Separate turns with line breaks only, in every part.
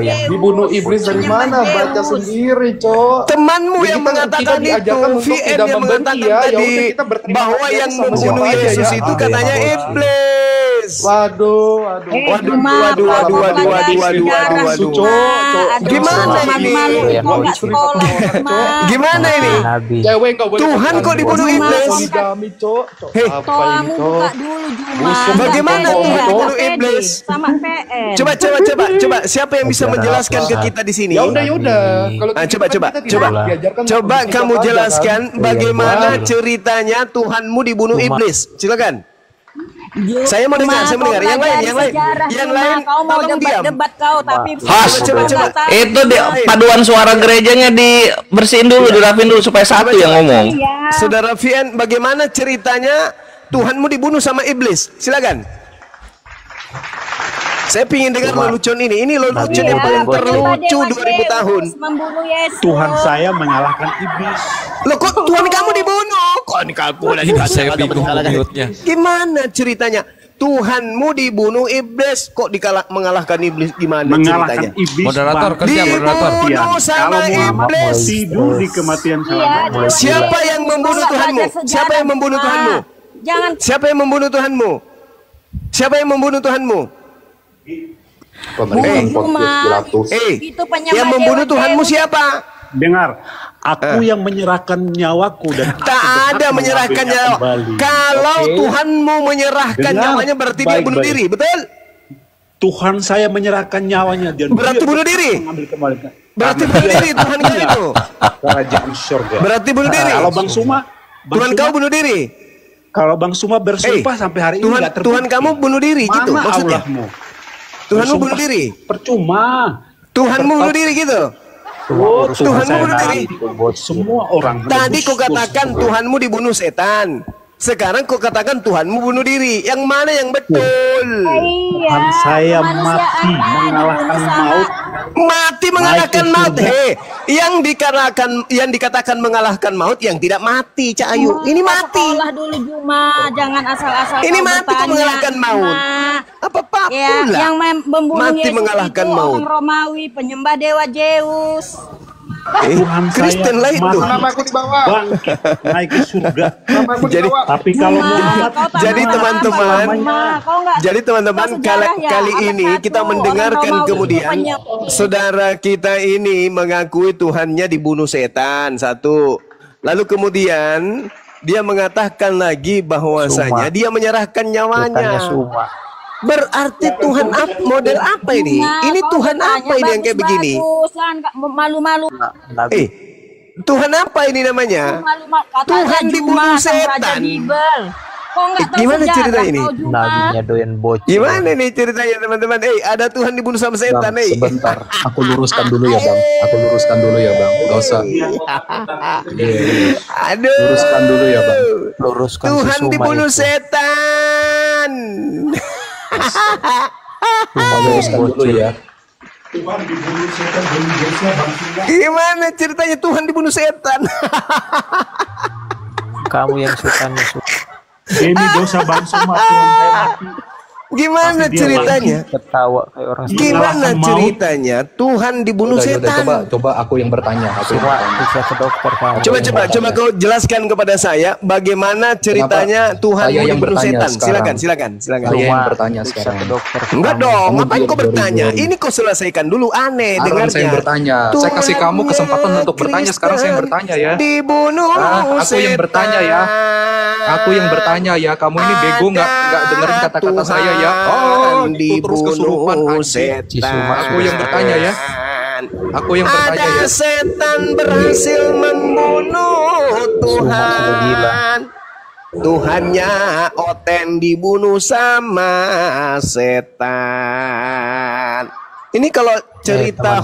Dibunuh iblis dari mana? Baca sendiri, Cok.
Temanmu yang mengatakan itu, VN yang mengatakan tadi bahwa yang membunuh Yesus itu katanya iblis.
Waduh.
Gimana ini? Gimana ini? Tuhan kok dibunuh iblis? Bagaimana Tuhan dibunuh iblis? Coba siapa yang bisa menjelaskan ke kita di sini?
Ya udah.
Coba kamu jelaskan bagaimana ceritanya Tuhanmu dibunuh iblis. Silakan. Saya mau dengar. Yang lain
kau mau
tolong diam.
debat kau tapi
coba.
Itu paduan suara gerejanya dibersihin dulu, dirapin dulu supaya satu yang ngomong.
Saudara Vian, bagaimana ceritanya Tuhanmu dibunuh sama iblis? Silakan. Saya pingin dengar lelucon ini. Ini lelucon yang paling terlucu 2000 tahun.
Tuhan saya mengalahkan iblis.
Loh, kok Tuhan kamu dibunuh? Kok kamu lagi
saya bingung menurutnya.
Gimana ceritanya? Tuhanmu dibunuh iblis, kok mengalahkan iblis? Gimana
mengalahkan
ceritanya?
Iblis,
moderator kerja moderator.
Dibunuh sama iblis.
Tidur di kematian selama.
Siapa yang membunuh Tuhanmu? Siapa yang membunuh Tuhanmu? Siapa yang membunuh Tuhanmu? Siapa yang membunuh Tuhanmu? Yang membunuh Tuhanmu siapa?
Dengar, aku yang menyerahkan nyawaku dan
tak ada menyerahkan nyawa. Kalau Tuhanmu menyerahkan nyawanya berarti dia bunuh diri, betul?
Tuhan saya menyerahkan nyawanya dan
berarti bunuh diri. Berarti bunuh diri Tuhan kau itu.
Kerajaan surga.
Berarti bunuh diri.
Kalau Bang Suma,
Tuhan kau bunuh diri.
Kalau Bang Suma bersumpah sampai hari ini enggak terbukti.
Tuhan kamu bunuh diri gitu maksudnya. Tuhanmu bunuh diri.
Percuma.
Tuhanmu bunuh diri gitu. Tuhanmu bunuh diri.
Semua orang.
Tadi kau katakan Tuhanmu dibunuh setan. Sekarang kau katakan Tuhanmu bunuh diri. Yang mana yang betul?
Tuhan saya mati mengalahkan maut.
Mati mengalahkan maut. Yang dikatakan mengalahkan maut yang tidak mati, Cak Ayu. Ini mati.
Sekolah dulu Juma, jangan asal-asal.
Ini mati kok mengalahkan maut. Apa pula?
Yang membunuh
mati
Yesus
mengalahkan
itu
maut.
orang Romawi, penyembah dewa Zeus.
Tuhan
Kristen lah itu.
Namaku di bawah.
Bangkit naik ke surga.
Jadi,
tapi kalau Muhammad,
jadi teman-teman, kali ini kita mendengarkan kemudian saudara kita ini mengakui Tuhannya dibunuh setan, satu. Lalu kemudian dia mengatakan lagi bahwasanya dia menyerahkan nyawanya. Berarti Tuhan model apa ini? Ini Tuhan apa ini yang kayak begini?
Malu-malu.
Tuhan apa ini namanya? Tuhan dibunuh setan. Gimana cerita ini?
Nabinya doyan bocil.
Gimana nih ceritanya teman-teman? Ada Tuhan dibunuh sama setan.
Sebentar, aku luruskan dulu ya Bang. Gak usah.
Aduh.
Luruskan dulu ya Bang.
Tuhan dibunuh setan.
Luruskan dulu ya.
Tuhan dibunuh setan dan biasa bangsa.
Gimana ceritanya Tuhan dibunuh setan?
Kamu yang setannya.
Ini dosa bangsa Tuhan saya mati.
Gimana ceritanya?
Ketawa kayak orang.
Gimana ceritanya Tuhan dibunuh setan?
Coba aku yang bertanya.
Bisa ke dokter kan.
Coba kau jelaskan kepada saya bagaimana ceritanya Tuhan dibunuh setan. Silakan.
Saya yang bertanya sekarang.
Enggak dong, ngapain kau bertanya? Ini kau selesaikan dulu, aneh dengarnya.
Saya yang bertanya. Saya kasih kamu kesempatan untuk bertanya, sekarang saya yang bertanya ya.
Dibunuh
aku yang bertanya ya. Aku yang bertanya ya. Kamu ini bego nggak dengerin kata-kata saya ya.
Itu terus kesurupan setan.
Aku yang bertanya ya. Aku yang bertanya ya.
Ada setan berhasil membunuh Tuhan. Tuhannya Oten dibunuh sama setan. Ini kalau cerita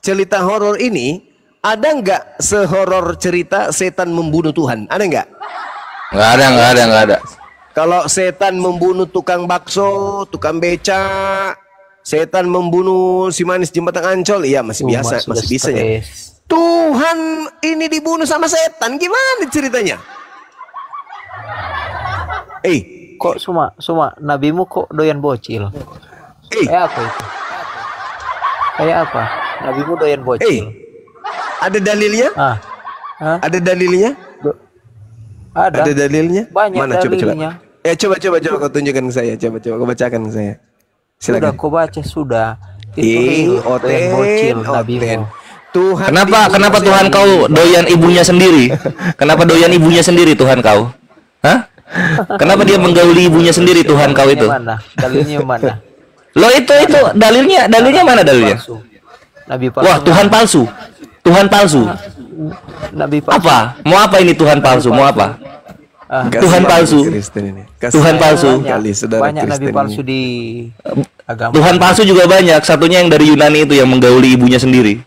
cerita horor ini ada nggak sehoror cerita setan membunuh Tuhan? Ada nggak?
Nggak ada.
Kalau setan membunuh tukang bakso, tukang beca, setan membunuh si manis jembatan Ancol, iya masih biasa, masih bisa ya. Tuhan ini dibunuh sama setan, gimana ceritanya?
Kok Suma, nabimu kok doyan bocil? Apa itu? Kayak apa? Nabimu doyan
Eh,
bocil.
ada dalilnya?
Ah. Hah?
Ada dalilnya?
Ada.
Ada dalilnya?
Banyak
Mana coba
dalilnya.
coba. Coba kau tunjukkan ke saya. Coba kau bacakan ke saya.
Sudah
Silakan.
kau baca sudah. Itu real, doyan bocil nabimu.
Tuhan
Kenapa Tuhan kau doyan ibunya sendiri? Kenapa doyan ibunya sendiri Tuhan kau? Hah? Kenapa dia menggauli ibunya sendiri Tuhan kau itu?
Mana? Dalilnya mana?
Lo itu dalilnya mana dalilnya?
Palsu. Nabi palsu.
Wah, Tuhan palsu. Tuhan palsu.
Nabi palsu.
Apa? Mau apa ini Tuhan palsu? Mau apa?
Ah,
Tuhan palsu. Tuhan palsu.
Kali saudara
banyak nabi
Kristen
palsu
ini.
di agama.
Tuhan palsu juga banyak. Satunya yang dari Yunani itu yang menggauli ibunya sendiri.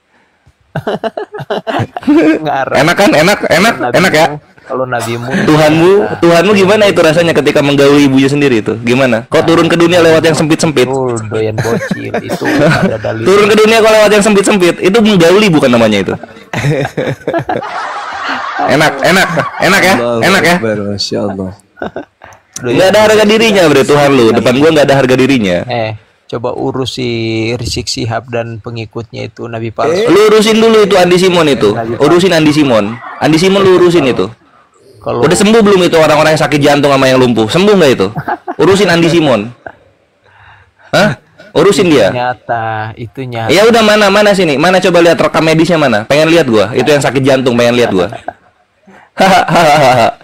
Ngarep.
Enak kan? Enak ya?
Kalau nabimu
Tuhanmu gimana itu rasanya ketika menggauli ibunya sendiri itu? Gimana? Kau turun ke dunia lewat yang sempit-sempit.
doyan bocil itu ada dalil.
Turun ke dunia kau lewat yang sempit-sempit. Itu menggauli bukan namanya itu. Enak ya? Enak ya?
Masya Allah.
Nggak ada harga dirinya bre Tuhan lu. Depan gua nggak ada harga dirinya.
Coba urus si Rizik Syihab dan pengikutnya itu nabi palsu.
Lu urusin dulu itu Andi Simon itu. Urusin Andi Simon. Andi Simon lu urusin itu.
Kalau
Udah sembuh belum itu orang-orang yang sakit jantung sama yang lumpuh? Sembuh nggak itu? Urusin Andi Simon. Hah? Urusin dia.
itu nyata.
Ya udah mana sini? Mana coba lihat rekam medisnya mana? Pengen lihat gua. Itu yang sakit jantung pengen lihat gua.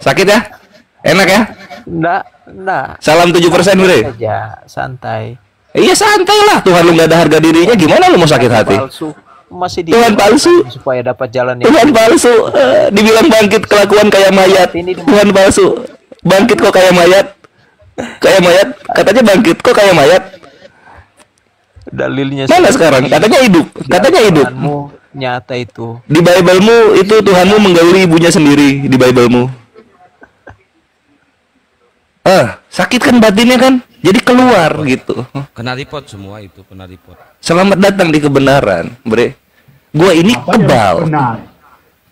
Sakit ya? Enak ya?
Enggak.
Salam 7% bre.
Aja santai.
Iya santai lah. Tuhan lu nggak ada harga dirinya. Gimana lu mau sakit hati?
Palsu. Masih di
Tuhan palsu.
supaya dapat jalan yang
Tuhan palsu. Dibilang bangkit kelakuan kayak mayat. Tuhan palsu. Bangkit kok kayak mayat. Kayak mayat. Katanya bangkit kok kayak mayat.
dalilnya.
Mana sekarang? Katanya hidup. Katanya hidup.
Tuhanmu nyata itu.
Di Bible-mu itu Tuhanmu menggauli ibunya sendiri di Bible-mu. Sakit kan batinnya kan? Jadi keluar gitu.
Kena report semua itu, kena report.
Selamat datang di kebenaran, bre. Gua ini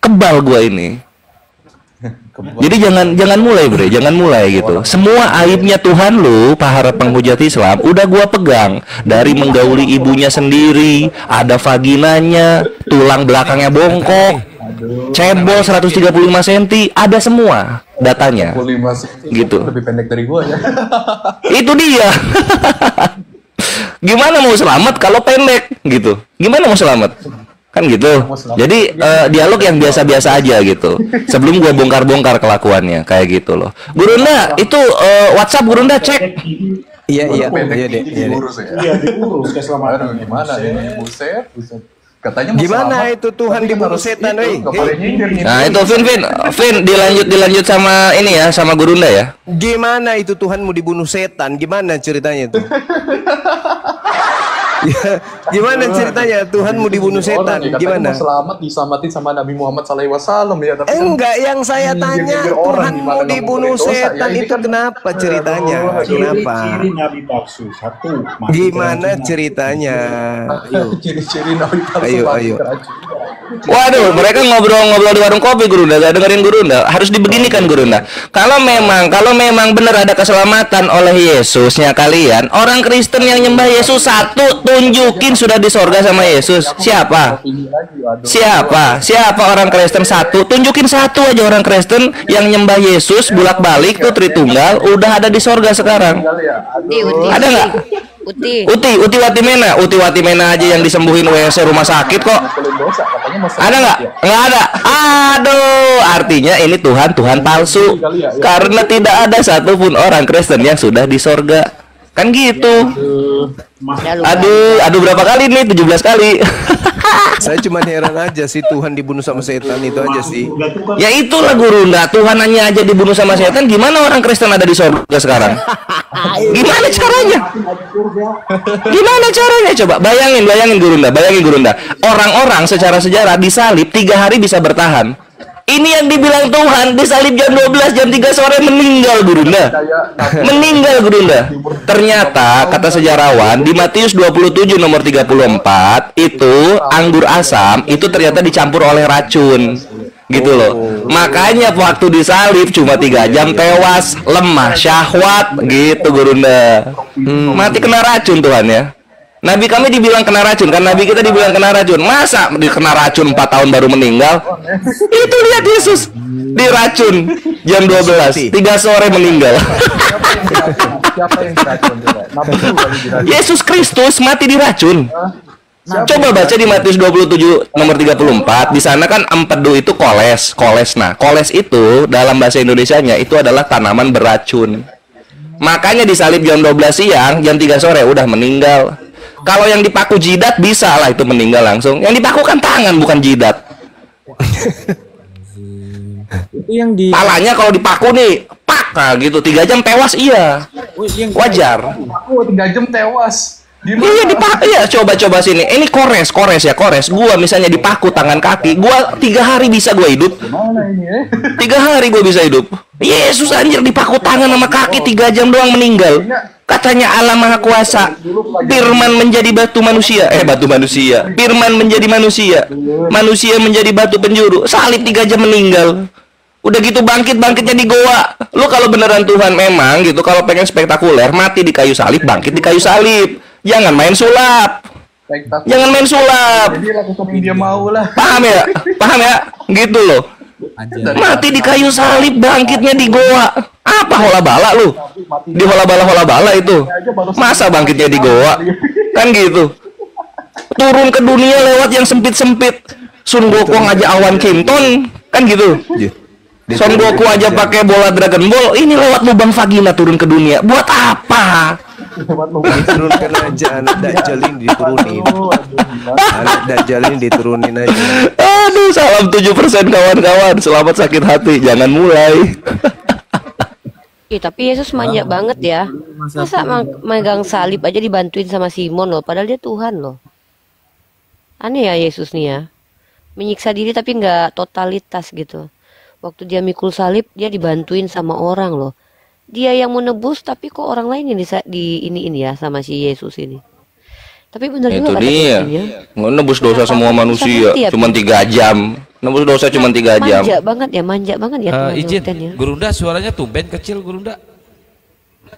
kebal gua ini. Jadi jangan mulai bre, jangan mulai gitu. Semua aibnya Tuhan lu, para penghujat Islam, udah gua pegang. Dari menggauli ibunya sendiri, ada vaginanya, tulang belakangnya bongkok, cebol 135 cm, ada semua datanya.
25 cm
Gitu.
lebih pendek dari gua ya.
Itu dia. Gimana mau selamat kalau pendek gitu? Gimana mau selamat? Kan gitu. Jadi dialog yang biasa-biasa aja gitu. Sebelum gua bongkar-bongkar kelakuannya kayak gitu loh. Gurunda itu WhatsApp Gurunda cek.
Iya deh.
Diurus ya.
Iya diurus keselamatan.
Aduh, gimana ini? Buset. Katanya mau
Gimana
selamat.
itu Tuhan dibunuh setan, weh?
Nggak boleh nyindir nih.
Nah, itu Vin dilanjut sama ini ya, sama Gurunda ya.
Gimana itu Tuhanmu dibunuh setan? Gimana ceritanya itu? Ya, gimana ceritanya Tuhanmu dibunuh setan?
Orang ya, katanya
Gimana?
mau selamat diselamatin sama Nabi Muhammad SAW ya, tapi kan
Enggak, yang saya tanya
nyindir orang
Tuhanmu
gimana nggak
dibunuh
boleh dosa. Ya,
setan
ini
itu
kan-
kenapa ceritanya? Kenapa?
Ciri nabi palsu satu. mati
Gimana
keracunan.
ceritanya? Ayo,
ciri-ciri Nabi palsu
Ayo,
mati
ayo.
keracunan.
Waduh, mereka ngobrol-ngobrol di warung kopi Gurunda, gak dengerin Gurunda. Harus dibeginikan Gurunda. Kalau memang benar ada keselamatan oleh Yesusnya kalian, orang Kristen yang nyembah Yesus satu tunjukin sudah di sorga sama Yesus. Siapa?
Ini lagi, aduh.
Siapa orang Kristen satu? Tunjukin satu aja orang Kristen yang nyembah Yesus bolak-balik tuh Tritunggal udah ada di sorga sekarang.
Kali ya,
Uti.
aduh.
Ada nggak? Uti Watimena aja yang disembuhin WC rumah sakit kok.
Boleh dosa, katanya mau selamat
Ada nggak?
ya.
Nggak ada. Aduh, artinya ini Tuhan palsu. Karena tidak ada satupun orang Kristen yang sudah di sorga. Kan gitu. Aduh, berapa kali nih? 17 kali.
saya cuma heran aja sih Tuhan dibunuh sama setan itu aja sih.
Ya itulah Gurunda, Tuhan hanya aja dibunuh sama setan. Gimana orang Kristen ada di sorga sekarang? Gimana caranya? Gimana caranya? Coba bayangin Gurunda. Orang-orang secara sejarah disalib 3 hari bisa bertahan. Ini yang dibilang Tuhan disalib jam 12, jam 3 sore meninggal Gurunda. Ternyata kata sejarawan di Matius 27 nomor 34 itu anggur asam itu ternyata dicampur oleh racun. Gitu loh. Makanya waktu disalib cuma 3 jam tewas, lemah syahwat gitu Gurunda. Mati kena racun Tuhan ya. Nabi kami dibilang kena racun kan, Nabi kita dibilang kena racun. Masa kena racun 4 tahun baru meninggal? Itu lihat Yesus diracun jam 12, 3 sore meninggal.
Siapa yang diracun? Nabi itu kali diracun.
Yesus Kristus mati diracun. Coba baca di Matius 27 nomor 34. Di sana kan empedu itu koles. Nah, koles itu dalam bahasa Indonesianya itu adalah tanaman beracun. Makanya disalib jam 12 siang, jam 3 sore udah meninggal. Kalau yang dipaku jidat bisa lah itu meninggal langsung. Yang dipaku kan tangan bukan jidat.
Itu yang di
Palanya kalau dipaku nih, pak, nah gitu 3 jam tewas iya. Wajar.
Aku 3 jam tewas.
Iya dipaku ya, coba sini. Ini kores ya kores. Gua misalnya dipaku tangan kaki, gua 3 hari bisa gua hidup.
Mana ini
3 hari gua bisa hidup. Yesus anjir dipaku tangan sama kaki 3 jam doang meninggal. Katanya Allah Maha Kuasa. Firman menjadi batu manusia. Firman menjadi manusia. Manusia menjadi batu penjuru. Salib 3 jam meninggal. Udah gitu bangkitnya di goa. Lu kalau beneran Tuhan memang gitu, kalau pengen spektakuler, mati di kayu salib, bangkit di kayu salib. Jangan main sulap.
Jadi lakukan yang dia mau lah.
Paham ya? Gitu loh. Mati di kayu salib, bangkitnya di goa. Apa hola bala lu? Di hola bala itu. Masa bangkitnya di goa? Kan gitu. Turun ke dunia lewat yang sempit-sempit. Sun Gokong aja awan Kinton, kan gitu. Son Goku aja pakai bola Dragon Ball, ini lewat lubang vagina turun ke dunia. Buat apa?
Diturunkan aja anak Dajjal ini diturunin. Anak Dajjal ini diturunin aja.
Aduh, salam 7% kawan-kawan. Selamat sakit hati, jangan mulai.
Tapi Yesus manja banget ya. Masa megang salib aja dibantuin sama Simon loh, padahal dia Tuhan loh. Aneh ya Yesus nih ya. Menyiksa diri tapi nggak totalitas gitu. Waktu dia mikul salib, dia dibantuin sama orang loh. Dia yang mau nebus, tapi kok orang lain yang ini ya sama si Yesus ini. Tapi benar juga
kata dia. Nebus dosa semua manusia, cuma 3 jam. Nebus dosa cuma 3 jam.
Manja banget ya.
Izin, Gurunda suaranya tumben kecil Gurunda.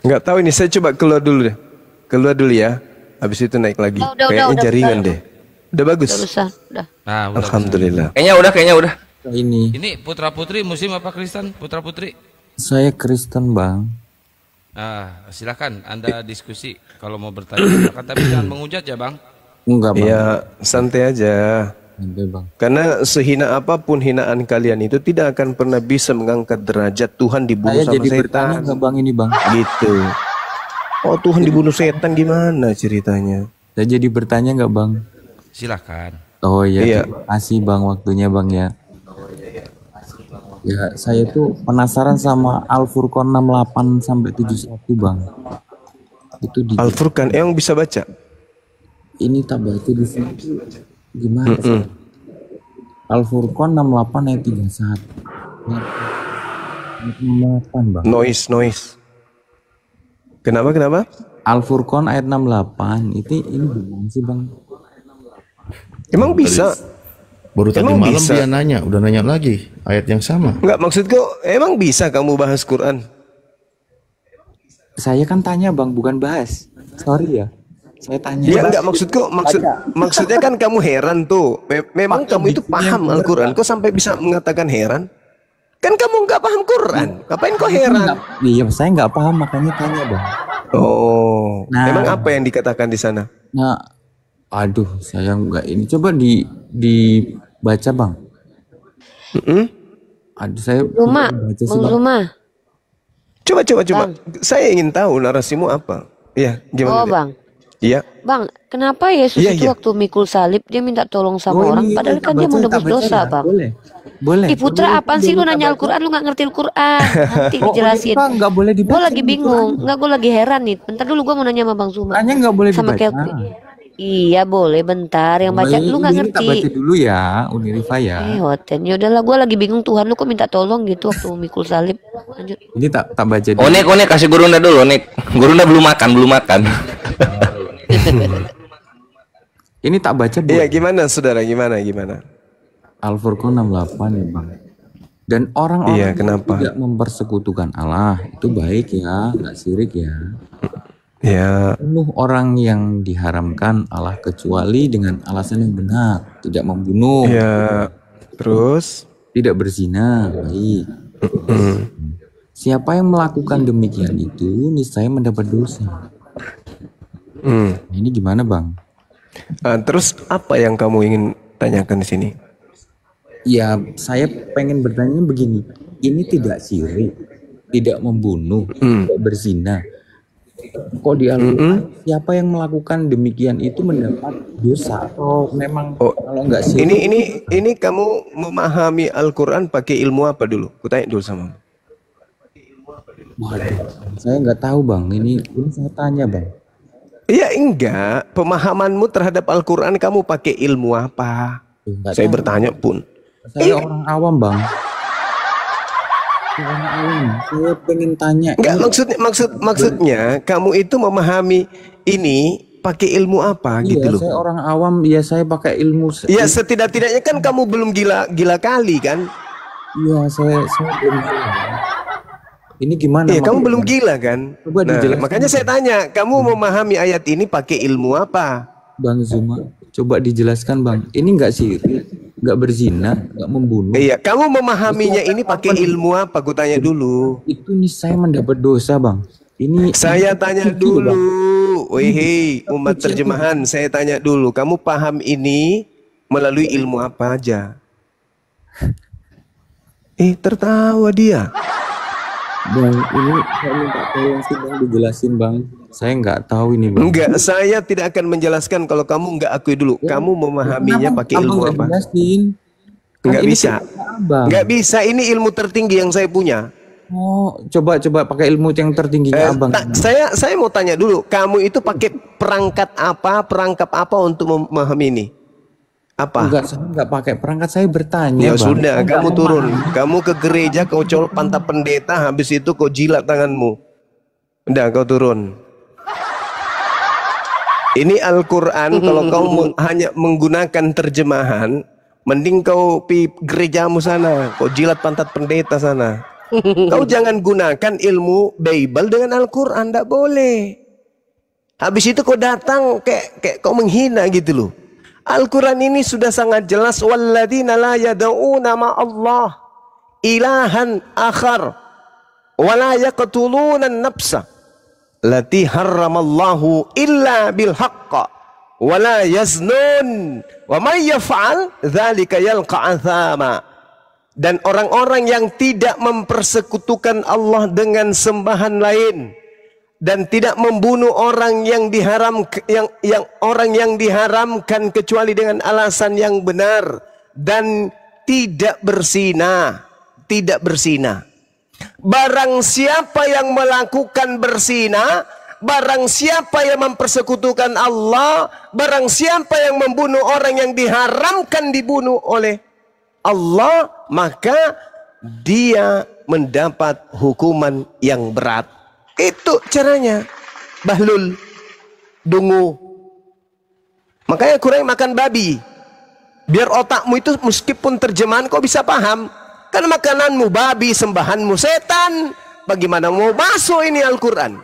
Nggak tahu ini, saya coba keluar dulu deh. Keluar dulu ya. Habis itu naik lagi. Kayaknya jaringan deh. Udah bagus.
Udah.
Nah,
Alhamdulillah.
Kayaknya udah.
Ini putra putri Muslim apa Kristen? Putra putri?
Saya Kristen bang.
Silakan Anda diskusi kalau mau bertanya. Silakan, tapi jangan menghujat ya bang.
Enggak bang.
Ya santai aja.
Santai bang.
Karena sehina apapun hinaan kalian itu tidak akan pernah bisa mengangkat derajat Tuhan dibunuh sama setan.
Enggak bang ini bang.
Gitu. Oh Tuhan dibunuh setan gimana ceritanya?
Saya jadi bertanya nggak bang?
Silakan.
Oh iya. Terima kasih bang waktunya bang ya. Ya, saya tuh penasaran sama Al-Furqan 68 sampai 71 bang. Itu di
Al-Furqan, emang bisa baca?
Ini tak baca di sini. Gimana sih? Al-Furqan 68 ayat 31. 68 bang.
Noise. Kenapa?
Al-Furqan ayat 68 itu ini gimana sih bang?
Emang bisa?
Baru tadi malam dia nanya, udah nanya lagi ayat yang sama.
Enggak, maksudku emang bisa kamu bahas Quran?
Saya kan tanya bang, bukan bahas. Sorry ya, saya tanya.
Ya enggak, maksudnya kan kamu heran tuh. Memang kamu itu paham Al-Quran, kok sampai bisa mengatakan heran? Kan kamu nggak paham Quran, ngapain kok heran?
Iya, saya nggak paham makanya tanya bang.
Oh, emang apa yang dikatakan di sana?
Nah, aduh, saya nggak ini. Coba dibaca bang. Aduh, saya
rumah.
Coba. Bang. Saya ingin tahu narasimu apa. Iya, gimana?
Oh bang.
Iya.
Bang, kenapa Yesus itu waktu mikul salib dia minta tolong sama orang, padahal kan dia menebus dosa bang.
Boleh.
Putra apaan sih lu nanya Al-Quran, lu nggak ngerti Al-Quran? Nanti dijelasin.
Nggak boleh dibaca.
Gue lagi bingung, nggak, gue lagi heran nih. Bentar dulu gue mau nanya sama Bang Zuma.
Tanya nggak boleh
sama
dibaca.
Iya boleh, bentar. Yang baca lu nggak ngerti.
Baca dulu ya, Unirifa ya.
Hoten, yaudahlah, gue lagi bingung. Tuhan lu kok minta tolong gitu waktu mikul salib. Lanjut.
Ini tak baca dulu.
Onek kasih Gurunda dulu, Onek. Gurunda belum makan.
Ini tak baca dulu.
Iya, gimana saudara? Gimana?
Al-Furqan 68 ya bang. Dan orang-orang
kenapa?
tidak mempersekutukan Allah itu baik ya, nggak syirik ya.
Ya.
Bunuh orang yang diharamkan Allah kecuali dengan alasan yang benar, tidak membunuh.
Ya. Terus?
Tidak berzina, baik. Siapa yang melakukan demikian itu niscaya mendapat dosa. Ini gimana, Bang?
Terus apa yang kamu ingin tanyakan di sini?
Ya, saya pengen bertanya begini. Ini tidak syirik, tidak membunuh, tidak berzina. Kok di Al-Quran siapa yang melakukan demikian itu mendapat dosa atau memang kalau enggak sih?
Ini kamu memahami Al-Quran pakai ilmu apa dulu? Kutanya dulu sama.
Waduh, saya nggak tahu, Bang. Ini saya tanya, Bang.
Iya, enggak. Pemahamanmu terhadap Al-Quran kamu pakai ilmu apa? Saya bertanya pun.
Saya orang awam, Bang. Saya pengen tanya.
Enggak, maksudnya kamu itu memahami ini pakai ilmu apa gitu loh.
Saya orang awam, ya saya pakai ilmu.
Ya setidak-tidaknya kan kamu belum gila kali kan?
Iya, saya belum gila. Ini gimana?
Iya, kamu belum gila kan? Nah, makanya saya tanya, kamu memahami ayat ini pakai ilmu apa?
Bang Zuma, coba dijelaskan, Bang. Ini enggak syirik, enggak berzina, enggak membunuh.
Iya, kamu memahaminya ini pakai ilmu apa? Aku tanya dulu.
Itu nih saya mendapat dosa, Bang. Ini
saya tanya dulu. Wih, umat terjemahan, saya tanya dulu. Kamu paham ini melalui ilmu apa aja? Tertawa dia.
Bang, ini saya minta tolong sih, Bang, dijelasin, Bang. Saya nggak tahu ini, Bang.
Enggak, saya tidak akan menjelaskan kalau kamu nggak akui dulu. Kamu memahaminya pakai ilmu apa? Nggak bisa. Nggak bisa, ini ilmu tertinggi yang saya punya.
Oh, coba pakai ilmu yang tertingginya Abang.
Saya mau tanya dulu, kamu itu pakai perangkat apa untuk memahami ini? Apa?
Enggak, saya enggak pakai perangkat, saya bertanya.
Ya Bang, sudah, kamu turun. Kamu ke gereja, kau colok pantat pendeta, habis itu kau jilat tanganmu. Udah, kau turun. Ini Al-Quran, kalau kau hanya menggunakan terjemahan, mending kau pi gerejamu sana, kau jilat pantat pendeta sana. Kau jangan gunakan ilmu Bible dengan Al-Quran, tidak boleh. Habis itu kau datang kayak kau menghina gitu loh. Al-Quran ini sudah sangat jelas, walladzina la yad'una ma'allah ilahan akhar wa la yaqtuluna an-nafsa lati harramallahu illa bil haqq wa la yaznun wa may yaf'al dzalika yalqa athama. Dan orang-orang yang tidak mempersekutukan Allah dengan sembahan lain dan tidak membunuh orang yang diharamkan kecuali dengan alasan yang benar dan tidak berzina. Barang siapa yang melakukan berzina, barang siapa yang mempersekutukan Allah, barang siapa yang membunuh orang yang diharamkan dibunuh oleh Allah, maka dia mendapat hukuman yang berat. Itu caranya. Bahlul, dungu. Makanya kurang makan babi. Biar otakmu itu meskipun terjemahan kau bisa paham. Kan makananmu babi, sembahanmu setan. Bagaimana mau masuk ini Al-Quran?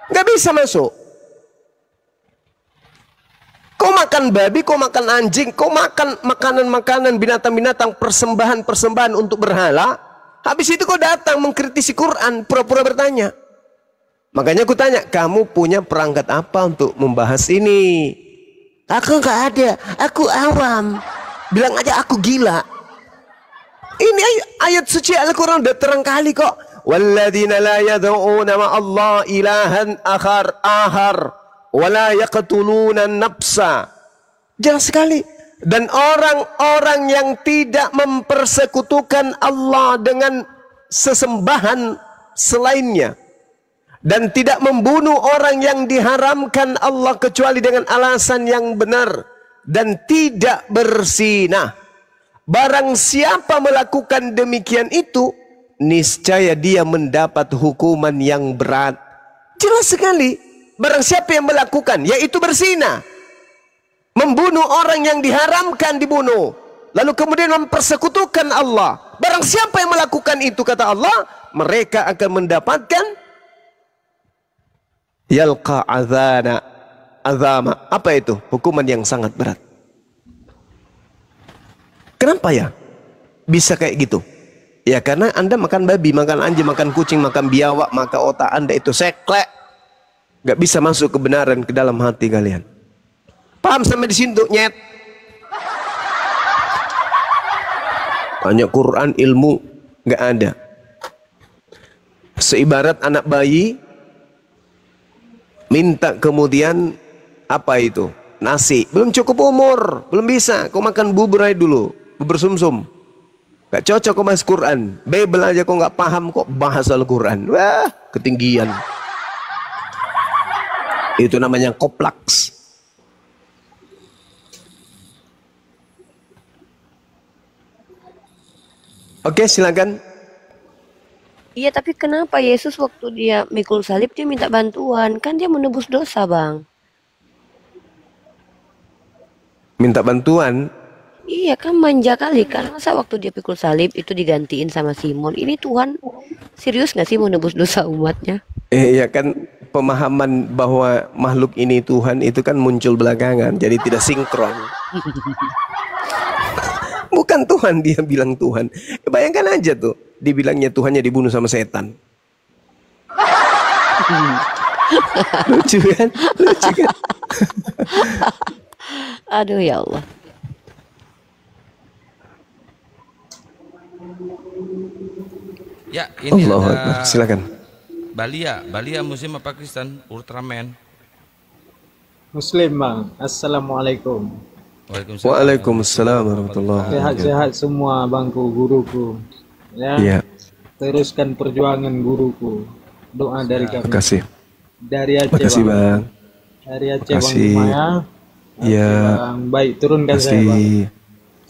Gak bisa masuk. Kau makan babi, kau makan anjing, kau makan makanan-makanan, binatang-binatang, persembahan-persembahan untuk berhala. Habis itu kau datang mengkritisi Quran, pura-pura bertanya. Makanya aku tanya, kamu punya perangkat apa untuk membahas ini? Aku nggak ada, aku awam. Bilang aja aku gila. Ini ayat suci Al-Quran udah terang kali kok. Walladzina la yad'una ma'allah ilahan ahar wa la yaqtuluna an-nafsa. Jelas sekali. Dan orang-orang yang tidak mempersekutukan Allah dengan sesembahan selainnya dan tidak membunuh orang yang diharamkan Allah kecuali dengan alasan yang benar dan tidak berzina. Barang siapa melakukan demikian itu, niscaya dia mendapat hukuman yang berat. Jelas sekali. Barang siapa yang melakukan, yaitu berzina, membunuh orang yang diharamkan dibunuh, lalu kemudian mempersekutukan Allah. Barang siapa yang melakukan itu, kata Allah, mereka akan mendapatkan Yalqa azama. Apa itu? Hukuman yang sangat berat. Kenapa ya bisa kayak gitu? Ya karena Anda makan babi, makan anjing, makan kucing, makan biawak, maka otak Anda itu seklek. Gak bisa masuk kebenaran ke dalam hati kalian. Paham sampai di situ, nyet? Banyak Quran, ilmu gak ada. Seibarat anak bayi minta kemudian apa itu? Nasi. Belum cukup umur, belum bisa. Kau makan bubur aja dulu, bubur sumsum. Gak cocok kau bahas Quran. Bebel aja kau gak paham kok bahas Al-Quran. Wah, ketinggian. Itu namanya koplaks. Oke, silakan.
Iya, tapi kenapa Yesus waktu dia mikul salib dia minta bantuan? Kan dia menebus dosa, Bang.
Minta bantuan?
Iya kan, manja kali kan. Masa waktu dia pikul salib itu digantiin sama Simon. Ini Tuhan serius gak sih mau nebus dosa umatnya?
Iya kan, pemahaman bahwa makhluk ini Tuhan itu kan muncul belakangan. Jadi tidak sinkron. Bukan Tuhan, dia bilang Tuhan. Bayangkan aja tuh, dibilangnya Tuhannya dibunuh sama setan. Lucu kan? Lucu kan?
Aduh ya Allah.
Ya, ini
Allahu
ada
Akbar. Silakan.
Balia Muslim apa Kristen? Ultraman.
Muslim, Bang. Assalamualaikum.
Waalaikumsalam warahmatullahi wabarakatuh.
Sehat-sehat semua bangku, guruku. Ya.
Iya.
Teruskan perjuangan guruku. Doa dari kami.
Makasih.
Dari Aceh,
Makasih, Bang.
Dari Aceh, Bang
Makasih.
Jumaya.
Iya.
Bang, baik, turunkan saya, Bang.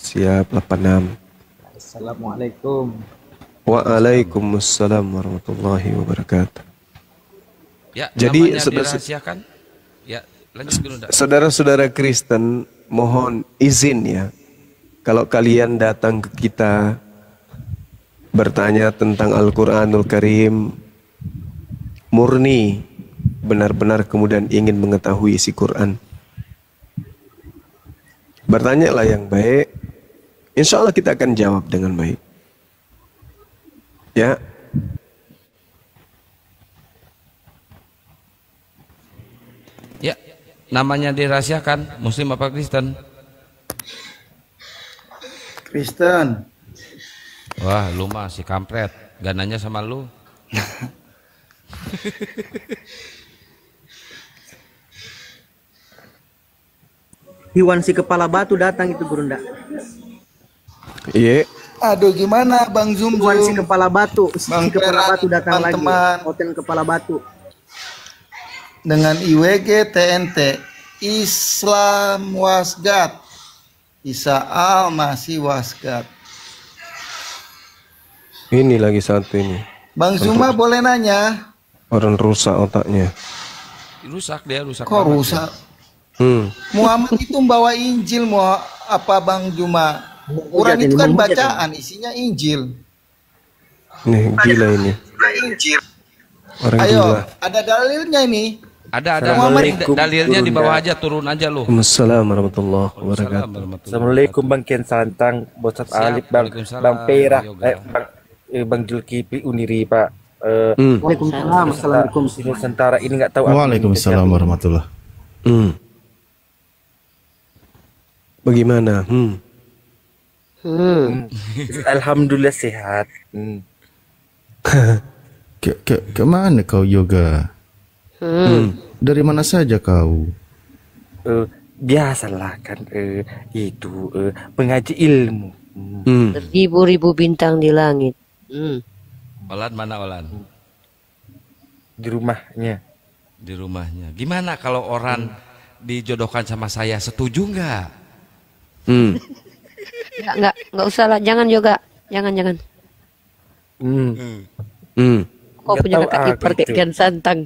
Siap, 86.
Assalamualaikum.
Waalaikumsalam warahmatullahi wabarakatuh.
Ya,
jadi
namanya dirahasiakan. Ya, lanjut dulu.
Saudara-saudara Kristen, mohon izin ya. Kalau kalian datang ke kita bertanya tentang Al-Qur'anul Karim, murni benar-benar kemudian ingin mengetahui isi Quran, bertanyalah yang baik. Insya Allah kita akan jawab dengan baik. Ya.
Ya, namanya dirahasiakan. Muslim apa Kristen?
Kristen.
Wah, lu mah si kampret. Gak nanya sama lu.
Iwan si kepala batu datang itu Gurunda.
Iya.
Aduh gimana Bang Zum Iwan si kepala batu.
Bang
Si kepala
Peran,
batu datang lagi.
teman-teman.
Hotel kepala batu.
Dengan IWG TNT Islam Wasgat, Isa Al masih Wasgat.
Ini lagi satu ini.
Bang Zuma boleh nanya?
Orang rusak otaknya.
Rusak dia, rusak.
Kok
banget
rusak?
Hmm.
Muhammad itu membawa Injil, mau apa Bang Juma? Quran itu kan bacaan, isinya Injil.
Nih gila ini.
Injil.
Orang
Ayo,
gila.
ada dalilnya ini.
Ada
Assalamualaikum.
dalilnya di bawah aja, turun aja lu.
Assalamualaikum warahmatullahi wabarakatuh.
Assalamualaikum Bang Ken Santang, Bosat Alif, Bang Pera, Bang Julkipi Uniri Pak.
Waalaikumsalam. Assalamualaikum.
Nusantara ini nggak tahu.
Waalaikumsalam warahmatullah.
Bagaimana?
Alhamdulillah sehat.
Ke mana kau yoga? Dari mana saja kau?
Biasalah kan itu mengaji ilmu.
Ribu-ribu bintang di langit.
Olan mana Olan?
Di rumahnya.
Di rumahnya. Gimana kalau orang dijodohkan sama saya, setuju nggak?
Nggak usah lah, jangan juga, jangan. Kok punya
Nggak tahu
kakak ipar kayak
gitu.
Kian Santang.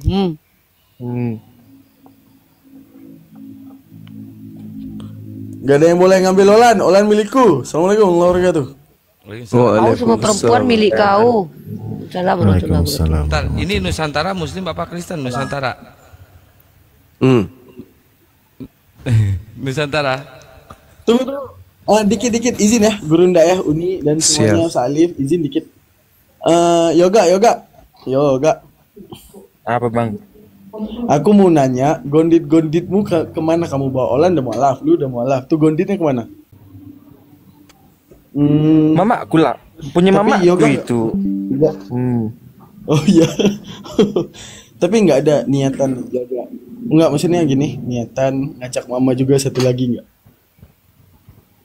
Gak ada yang boleh ngambil Olan milikku. Assalamualaikum warahmatullahi wabarakatuh.
Kau semua perempuan milik kau. Assalamualaikum warahmatullahi wabarakatuh.
Bentar, ini Nusantara Muslim apa Kristen Nusantara? Nusantara.
Tunggu. Dikit-dikit izin ya, Gurunda ya, Uni dan semuanya Salif, izin dikit. Yoga.
Apa bang?
Aku mau nanya, gondit-gonditmu kemana kamu bawa? Olan udah mualaf, lu udah mualaf. Tuh gonditnya kemana?
Mama aku lah, punya mama aku itu.
Oh iya. Tapi nggak ada niatan jaga. Enggak, maksudnya gini, niatan ngajak mama juga satu lagi nggak?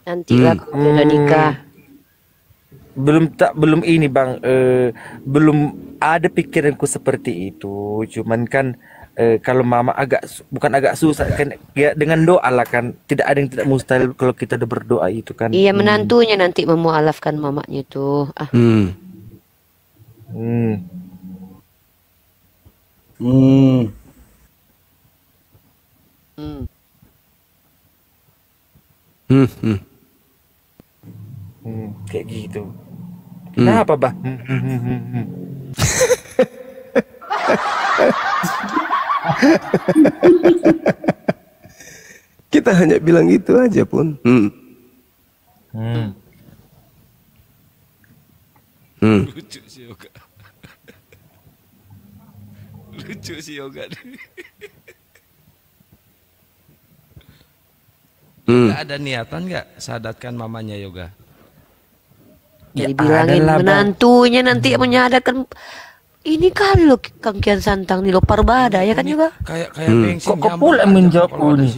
Nantilah kalau udah nikah.
Belum ini bang, belum ada pikiranku seperti itu. Cuman kan kalau mama bukan agak susah kan, ya dengan doa lah kan. Tidak ada yang tidak mustahil kalau kita udah berdoa itu kan.
Iya, menantunya nanti memualafkan mamanya tuh.
Kayak gitu. Kenapa bah?
Kita hanya bilang gitu aja pun.
Lucu si Yoga. Lucu si Yoga. Gak ada niatan nggak sadatkan mamanya Yoga?
Ya, dibilangin menantunya nanti menyadarkan. Ini kali lo Kang Kian Santang nih lo Parbada ya kan juga?
Kayak bensin.
Kok pula menjawab nih?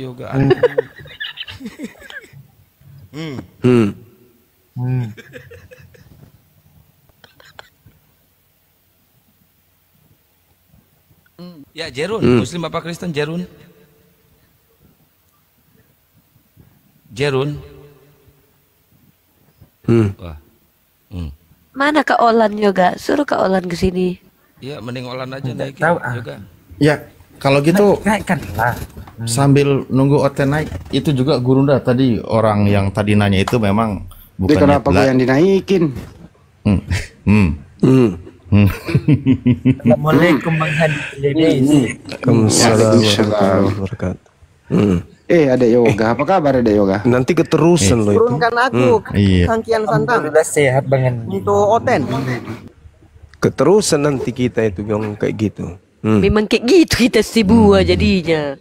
Ya Jerun, Muslim apa Kristen Jerun? Jerun. Wah.
Mana Kak Olan juga? Suruh Kak Olan ke sini.
Ya mending Olan aja naik juga.
Ya, kalau gitu
naikkan lah.
Sambil nunggu Ote naik, itu juga Gurunda tadi orang yang tadi nanya itu memang bukan.
Kenapa gue yang dinaikin?
Assalamualaikum Bang Hadi.
Waalaikumsalam warahmatullahi wabarakatuh.
Ada Yoga, apa kabar ada Yoga?
Nanti keterusan loh itu.
Turunkan aku, Kang Kian Santang.
Sudah sehat banget.
Untuk Oten.
Keterusan nanti kita itu yang kayak gitu.
Memang kayak gitu kita sibuk jadinya.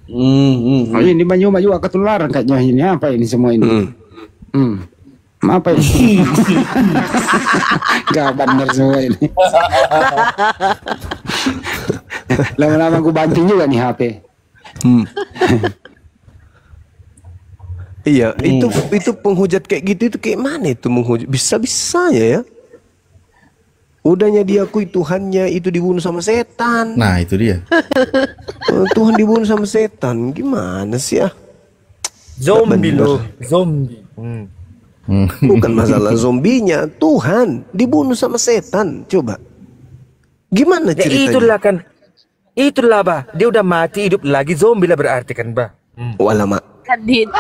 Ini banyak juga ketularan kayaknya ini apa ini semua ini? Apa ini? Gak bener semua ini. Lama-lama gue banting juga nih HP.
Iya, itu penghujat kayak gitu itu kayak mana itu menghujat? Bisa-bisanya ya. Udahnya diakui Tuhannya itu dibunuh sama setan.
Nah, itu dia.
Tuhan dibunuh sama setan. Gimana sih ya?
Zombie loh, zombie.
Bukan masalah zombinya, Tuhan dibunuh sama setan. Coba. Gimana ceritanya?
Itulah kan. Itulah bah, dia udah mati hidup lagi, zombie lah berarti kan bah.
Walama.
Kan itu.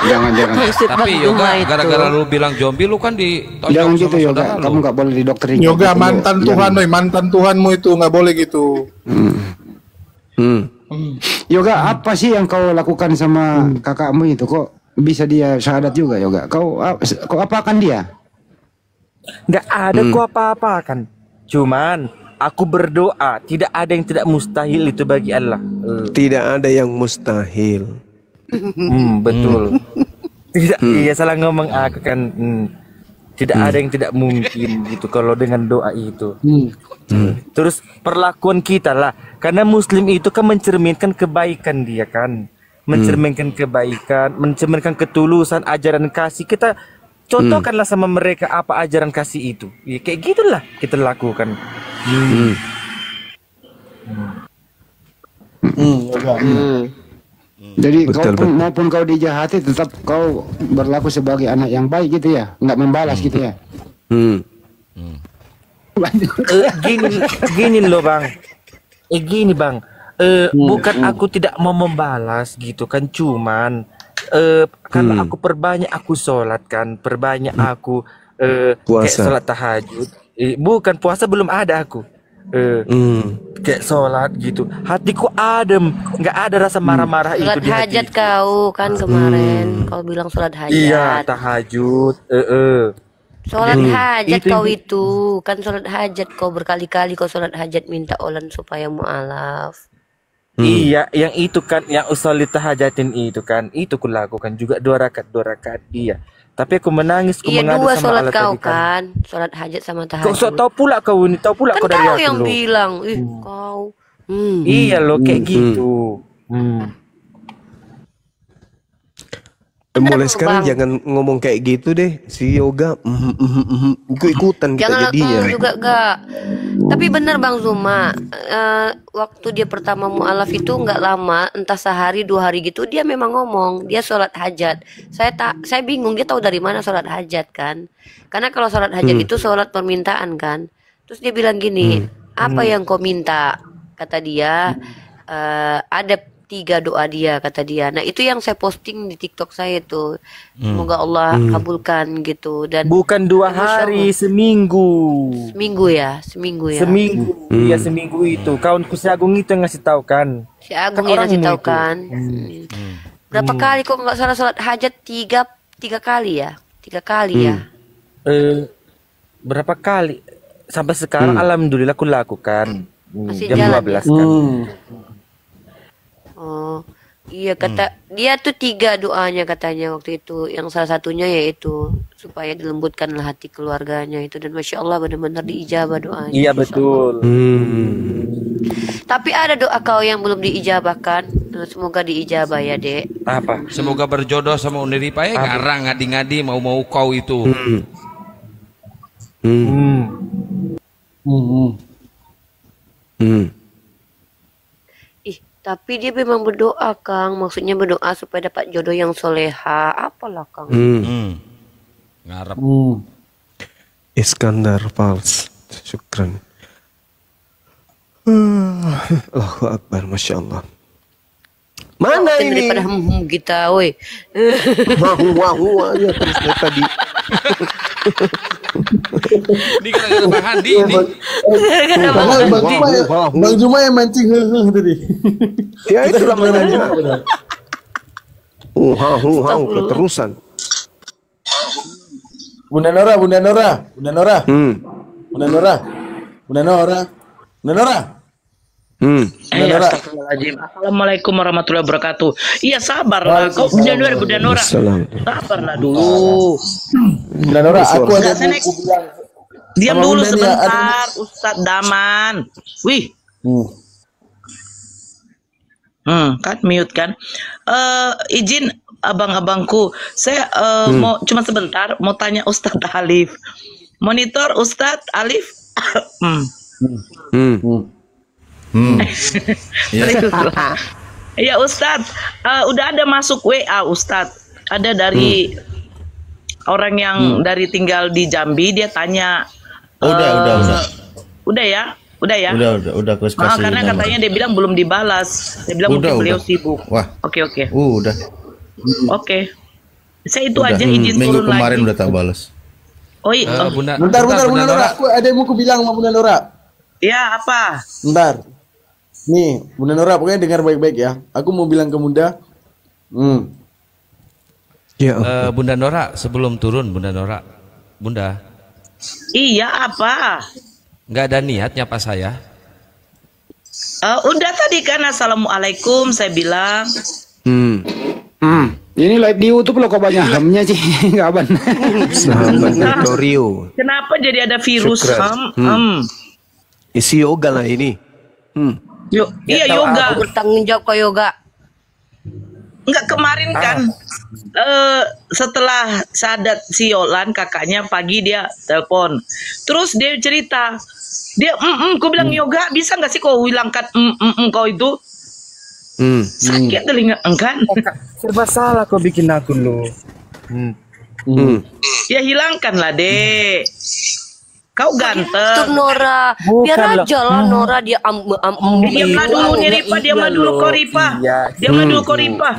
Jangan.
Tapi Yoga, gara-gara lu bilang zombie lu kan
Jangan gitu Yoga, kamu nggak boleh didokterin.
Yoga mantan Tuhan, mantan Tuhanmu itu nggak boleh gitu.
Yoga, apa sih yang kau lakukan sama kakakmu itu? Kok bisa dia syahadat juga Yoga? Kau apakan dia?
Nggak ada kok apa-apakan. Cuman aku berdoa, tidak ada yang tidak mustahil itu bagi Allah.
Tidak ada yang mustahil.
Betul. Tidak, iya salah ngomong aku kan. Tidak ada yang tidak mungkin gitu kalau dengan doa itu. Terus perlakuan kita lah, karena Muslim itu kan mencerminkan kebaikan dia kan, mencerminkan kebaikan, mencerminkan ketulusan, ajaran kasih. Kita contohkanlah sama mereka apa ajaran kasih itu. Ya, kayak gitulah kita lakukan.
Jadi maupun kau dijahati tetap kau berlaku sebagai anak yang baik gitu ya, nggak membalas gitu ya.
Gini loh bang, gini bang, bukan aku tidak mau membalas gitu kan, cuman karena aku perbanyak aku sholat kan, perbanyak aku kayak sholat tahajud. Bukan puasa belum ada aku. Kayak sholat gitu, hatiku adem, nggak ada rasa marah-marah itu
Sholat
di hati.
hajat kau kan kemarin. Kau bilang sholat hajat.
Iya, tahajud.
Sholat hajat
Itu-
kau itu kan sholat hajat kau berkali-kali kau sholat hajat minta olan supaya mualaf.
Iya, yang itu kan, yang usolli tahajatin itu kan, itu kulakukan juga 2 rakaat iya. Tapi aku menangis, aku
Iya
mengadu
dua
sama
sholat
Allah
kau
tadi kan.
sholat hajat sama
Kau
tahajud.
tahu pula kau ini, tahu pula
Kan
kau dari
kau
aku
yang
loh.
bilang, kau.
Iya loh, kayak gitu.
Mulai sekarang jangan ngomong kayak gitu deh. Si Yoga ikut-ikutan kita
Jangan
jadinya.
juga gak. Tapi benar Bang Zuma, waktu dia pertama mualaf itu nggak lama, entah sehari 2 hari gitu dia memang ngomong dia sholat hajat. Saya bingung dia tahu dari mana sholat hajat kan? Karena kalau sholat hajat itu sholat permintaan kan. Terus dia bilang gini, apa yang kau minta? Kata dia, ada 3 doa dia kata dia. Nah itu yang saya posting di TikTok saya tuh. Semoga Allah kabulkan gitu. Dan
Bukan 2 hari, seminggu.
Seminggu ya.
Seminggu, iya seminggu itu. Kawanku si Agung itu yang ngasih tahu kan.
Si Agung
Kan
yang ngasih
orangmu
tahu
itu.
kan. Berapa kali kok nggak salah sholat hajat? 3 kali ya. 3 kali ya.
Berapa kali? Sampai sekarang alhamdulillah aku lakukan.
Masih
Jam
jalan
12
ya?
kan.
Oh iya kata dia tuh 3 doanya katanya waktu itu. Yang salah satunya yaitu supaya dilembutkanlah hati keluarganya itu. Dan Masya Allah benar-benar diijabah doanya.
Iya betul.
Tapi ada doa kau yang belum diijabahkan. Semoga diijabah ya dek.
Apa?
Semoga berjodoh sama Uniripa ya ngarang ngadi-ngadi mau kau itu.
Ih tapi dia memang berdoa Kang. Maksudnya berdoa supaya dapat jodoh yang soleha. Apalah Kang.
Ngarep.
Iskandar Pals. Syukran. Allahu Akbar, Masya Allah. Mana ini?
Daripada kita, woi.
Wahu aja terus dari tadi.
Ini gara-gara Bang Handi ini.
Bang Juma yang mancing tadi.
Ya itu namanya. Keterusan.
Bunda Nora. Bunda Nora.
Astagfirullahaladzim. Assalamualaikum warahmatullahi wabarakatuh. Iya sabarlah. Kau Bunda Nora. Sabarlah dulu.
Bunda Nora, aku ada buku bilang.
Diam
Sama
dulu
Bunda Nia,
sebentar, Ustadz Daman. Wih. Kan mute kan. Izin abang-abangku. Saya mau cuma sebentar mau tanya Ustadz Alif. Monitor Ustadz Alif. Iya Ustadz, udah ada masuk WA Ustadz. Ada dari orang yang dari tinggal di Jambi, dia tanya. Udah ya.
Udah aku kasih
Karena
nomor.
katanya dia bilang belum dibalas. Dia bilang mungkin beliau sibuk.
Wah.
Oke.
Udah.
Oke. Saya itu
Udah.
aja izin
Minggu
turun
kemarin
lagi.
udah tak balas.
Bentar Bunda Nora. Aku ada yang mau aku bilang sama Bunda Nora.
Ya apa?
Bentar. Nih, Bunda Nora, pokoknya dengar baik-baik ya. Aku mau bilang ke Bunda.
Bunda Nora sebelum turun Bunda.
Iya apa?
Nggak ada niat nyapa saya.
Udah tadi kan assalamualaikum saya bilang.
Ini live di YouTube loh kok banyak hamnya sih. Enggak benar.
Sahabat Rio.
Kenapa jadi ada virus?
Isi yoga lah ini.
Iya yoga.
Aku bertanggung jawab ke yoga.
Enggak kemarin kan setelah sadat si Yolan kakaknya pagi dia telepon. Terus dia cerita. Dia aku bilang yoga bisa nggak sih kau hilangkan kau itu? Sakit telinga kan?
Serba salah kau bikin aku lo.
Ya hilangkanlah dek. Kau ganteng.
Itu Nora. Biar aja lah Nora dia
Diamlah dulu nih Ripa, diamlah dulu kau Ripa. Diamlah dulu kau Ripa.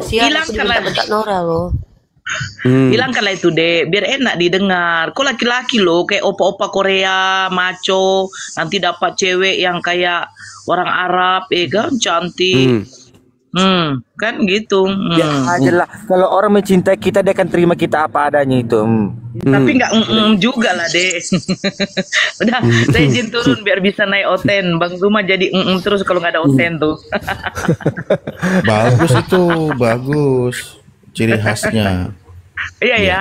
Hilangkanlah bentak Nora loh.
Hilangkanlah itu deh, biar enak didengar. Kok laki-laki loh, kayak opa-opa Korea, maco, nanti dapat cewek yang kayak orang Arab, kan cantik. Kan gitu.
Ya aja lah. Kalau orang mencintai kita, dia akan terima kita apa adanya itu.
Tapi nggak juga lah deh. Udah, saya izin turun biar bisa naik oten. Bang Zuma jadi terus kalau nggak ada oten tuh.
Bagus itu, bagus. Ciri khasnya.
Iya ya.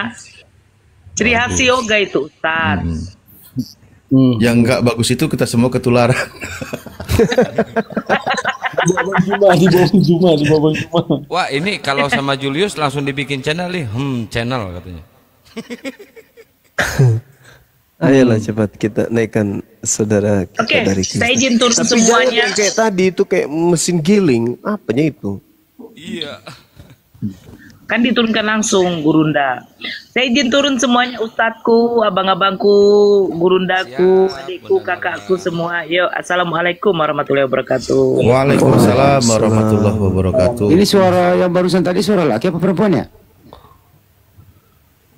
Ciri khas yoga itu, Ustaz.
Yang nggak bagus itu kita semua ketularan.
Di bawah Juma.
Wah, ini kalau sama Julius langsung dibikin channel nih. Channel katanya.
Ayolah cepat kita naikkan saudara kita
Oke,
dari
saya izin turun
Tapi
semuanya.
jangan kayak tadi itu kayak mesin giling. Apanya itu?
Iya.
Kan diturunkan langsung Gurunda. Saya izin turun semuanya, ustadku, abang-abangku, gurundaku, adikku, kakakku semua. Yo, assalamualaikum warahmatullahi wabarakatuh.
Waalaikumsalam warahmatullahi wabarakatuh.
Ini suara yang barusan tadi suara laki apa perempuan ya?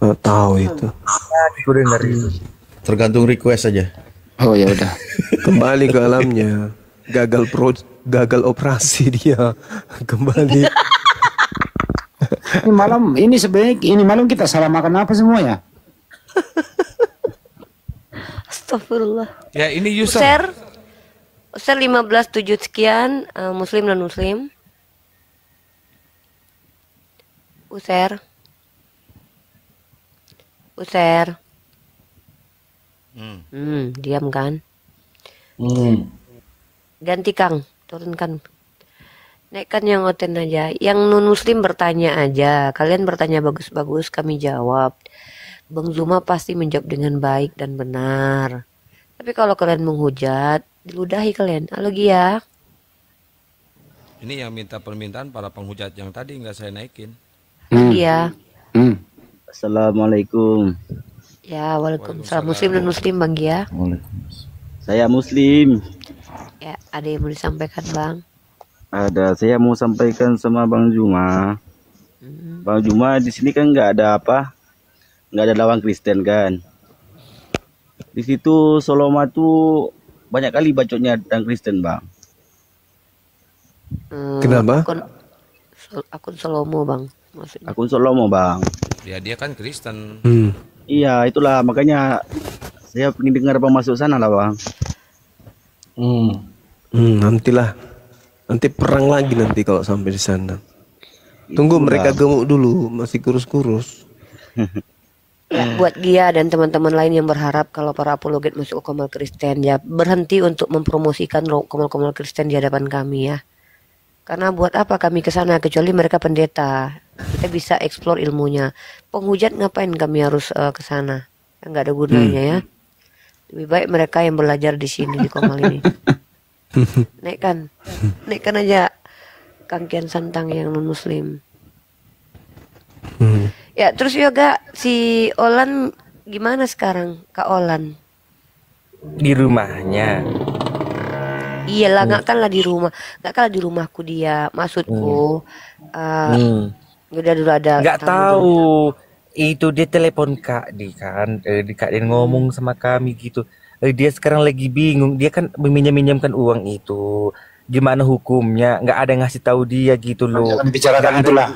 Tahu itu.
Aku dengar itu.
Tergantung request aja.
Oh ya udah.
Kembali ke alamnya. Gagal operasi dia. Kembali.
Ini sebenarnya malam kita salah makan apa semua ya?
Astagfirullah.
Ya ini user.
User 15.7 sekian, muslim dan muslim. User. Diam kan? Ganti Kang, turunkan. Naikkan yang oten aja. Yang non muslim bertanya aja. Kalian bertanya bagus-bagus, kami jawab. Bang Zuma pasti menjawab dengan baik dan benar. Tapi kalau kalian menghujat, diludahi kalian. Halo Gia.
Ini yang minta permintaan para penghujat yang tadi nggak saya naikin.
Gia.
Assalamualaikum.
Ya, waalaikumsalam. Muslim dan muslim Bang Gia.
Saya muslim.
Ya, ada yang mau disampaikan Bang?
Ada, saya mau sampaikan sama Bang Juma. Bang Juma di sini kan nggak ada apa, nggak ada lawan Kristen kan. Di situ Soloma tuh banyak kali bacotnya tentang Kristen Bang.
Kenapa?
Akun Solomo Bang. Maksudnya.
Akun Solomo Bang.
Ya dia kan Kristen.
Iya itulah makanya saya pengen dengar apa masuk sana lah Bang.
Nantilah. Nanti perang lagi nanti kalau sampai di sana. Tunggu mereka gemuk dulu, masih kurus-kurus.
Ya, buat Gia dan teman-teman lain yang berharap kalau para apologet masuk ke komal Kristen, ya berhenti untuk mempromosikan komal-komal Kristen di hadapan kami ya. Karena buat apa kami ke sana kecuali mereka pendeta. Kita bisa eksplor ilmunya. Penghujat ngapain kami harus ke sana? Enggak ada gunanya ya. Lebih baik mereka yang belajar di sini di komal ini. Naikkan aja Kangkian Santang yang non muslim. Ya terus juga si Olan gimana sekarang Kak Olan?
Di rumahnya.
Iyalah nggak kan lah di rumah, nggak kan lah di rumahku dia. Maksudku udah dulu ada.
Nggak tahu itu dia telepon Kak Di kan, Kak Di ngomong sama kami gitu. Dia sekarang lagi bingung, dia kan meminjamkan uang itu, gimana hukumnya? Nggak ada yang ngasih tahu dia gitu loh.
Jangan dibicarakan itulah.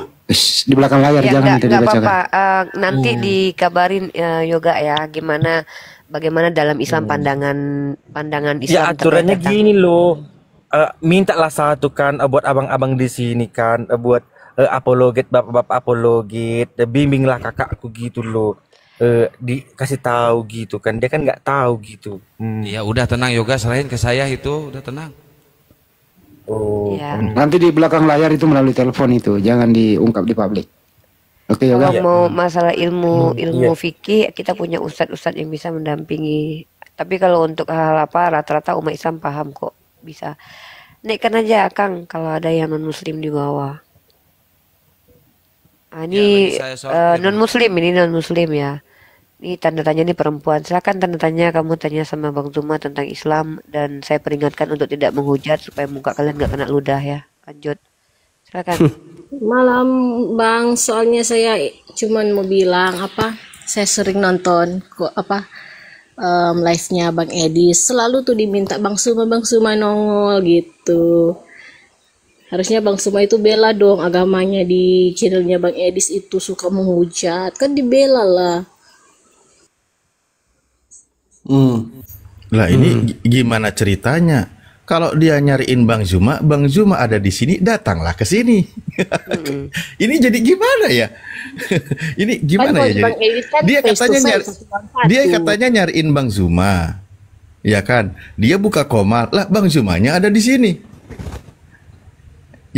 Di belakang layar
Ya,
jangan itu
nggak
dibacakan.
apa-apa. Nanti dikabarin Yoga ya, bagaimana dalam Islam pandangan Islam.
Ya aturannya
terkait
gini loh, mintalah satu kan buat abang-abang di sini kan, buat apologet, bapak-bapak apologet, bimbinglah kakakku gitu loh. Dikasih tahu gitu kan, dia kan nggak tahu gitu.
Ya udah tenang Yoga, serahin ke saya itu, udah tenang.
Oh.
Ya.
Nanti di belakang layar itu melalui telepon itu, jangan diungkap di publik. Oke
Kalau
Yoga.
mau masalah ilmu fikih, kita punya ustadz-ustadz yang bisa mendampingi. Tapi kalau untuk hal apa, rata-rata umat Islam paham kok, bisa. Naikkan aja Kang, kalau ada yang non muslim di bawah. Ini non muslim ya. Ini tanda tanya ini perempuan. Silakan tanda tanya, kamu tanya sama Bang Zuma tentang Islam dan saya peringatkan untuk tidak menghujat supaya muka kalian nggak kena ludah ya. Lanjut. Silakan.
Malam Bang, soalnya saya cuman mau bilang saya sering nonton live-nya Bang Edis, selalu tuh diminta Bang Suma nongol gitu. Harusnya Bang Suma itu bela dong agamanya di channelnya Bang Edis itu suka menghujat, kan dibela lah.
Lah ini gimana ceritanya? Kalau dia nyariin Bang Zuma ada di sini, datanglah ke sini. Ini jadi gimana ya? Ini gimana ya jadi? Dia katanya nyariin Bang Zuma. Ya kan? Dia buka Komal. Lah Bang Zumanya ada di sini.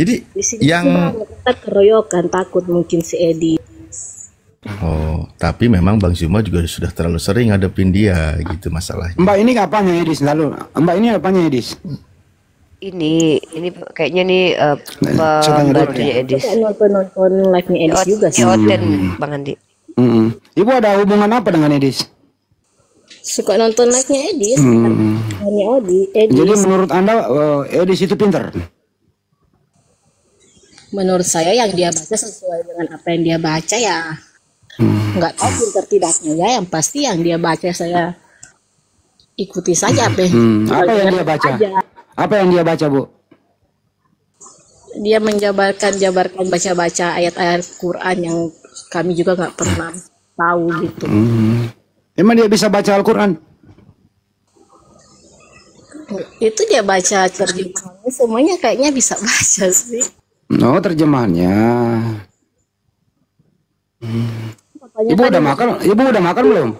Jadi yang
kita keroyokan, takut mungkin si Edi.
Oh, tapi memang Bang Zuma juga sudah terlalu sering ngadepin dia gitu masalahnya.
Mbak ini apanya Edis lalu? Mbak ini apanya Edis?
Ini kayaknya nih pembantunya Edis.
Nonton live-nya Edis juga sih.
Bang Andi.
Ibu ada hubungan apa dengan Edis?
Suka nonton live-nya Edis. Hanya Edis.
Jadi menurut Anda Edis itu pintar?
Menurut saya yang dia baca sesuai dengan apa yang dia baca ya. Nggak tahu pintar tidaknya ya, yang pasti yang dia baca saya ikuti saja
apa yang dia baca aja. Apa yang dia baca Bu?
Dia menjabarkan baca ayat-ayat Quran yang kami juga nggak pernah tahu gitu.
Emang dia bisa baca Al-Quran?
Itu dia baca terjemahannya, semuanya kayaknya bisa baca sih.
Oh, terjemahannya. Ibu udah makan belum?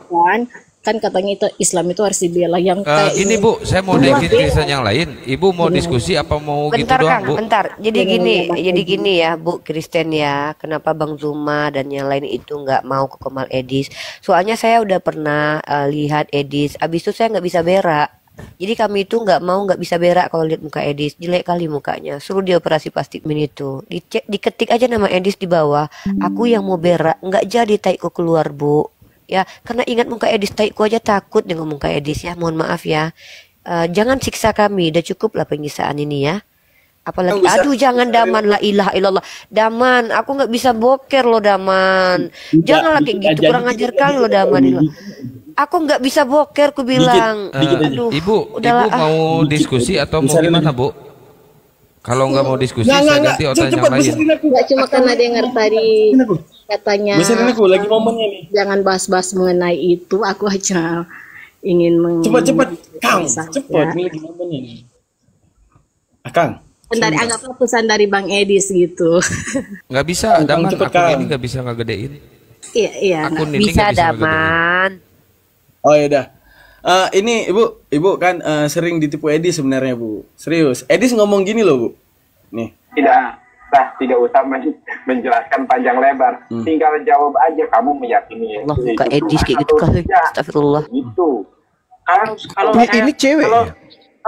Kan katanya itu Islam itu harus dibela yang kayak
ini Bu, saya mau naikin tulisan yang lain. Ibu mau diskusi apa mau
bentar,
gitu doang,
Kang,
Bu?
Bentar. Jadi gini ya, Bu Kristen ya. Kenapa Bang Zuma dan yang lain itu nggak mau ke Komal Edis? Soalnya saya udah pernah lihat Edis. Abis itu saya nggak bisa berak. Jadi kami itu nggak bisa berak kalau lihat muka Edis, jelek kali mukanya. Suruh dia operasi plastik min itu. Diketik aja nama Edis di bawah. Aku yang mau berak, nggak jadi taiku keluar Bu. Ya, karena ingat muka Edis, taiku aja takut dengan muka Edis ya. Mohon maaf ya. Jangan siksa kami, udah cukup lah penyiksaan ini ya. Apalagi, aduh jangan Daman, la ilaha illallah. Daman, aku nggak bisa boker loh Daman. Janganlah kayak gitu, kurang ajar kali loh Daman. Aku nggak bisa boker, ku bilang. Aduh,
Ibu mau diskusi atau mau gimana Bu? Kalau nggak mau diskusi, saya ganti otak yang lain.
Nggak cuma karena dengar tadi katanya
lagi momennya nih.
Jangan bahas-bahas mengenai itu, aku aja ingin
cepat Kang, cepat ini lagi momennya nih. Kang.
Dari anggaplah pesan dari Bang Edis gitu.
Nggak bisa, Daman. Akun ini nggak bisa ngegedein.
Iya.
Akun ini
bisa
nggak bisa
Daman.
Oh ya udah. Ini ibu kan sering ditipu Edis sebenarnya Bu. Serius. Edis ngomong gini loh Bu. Nih.
Tidak usah menjelaskan panjang lebar. Tinggal jawab aja kamu meyakini.
Allah buka Edis kayak gitu kali. Astagfirullah.
Gitu. Kalau
ini cewek.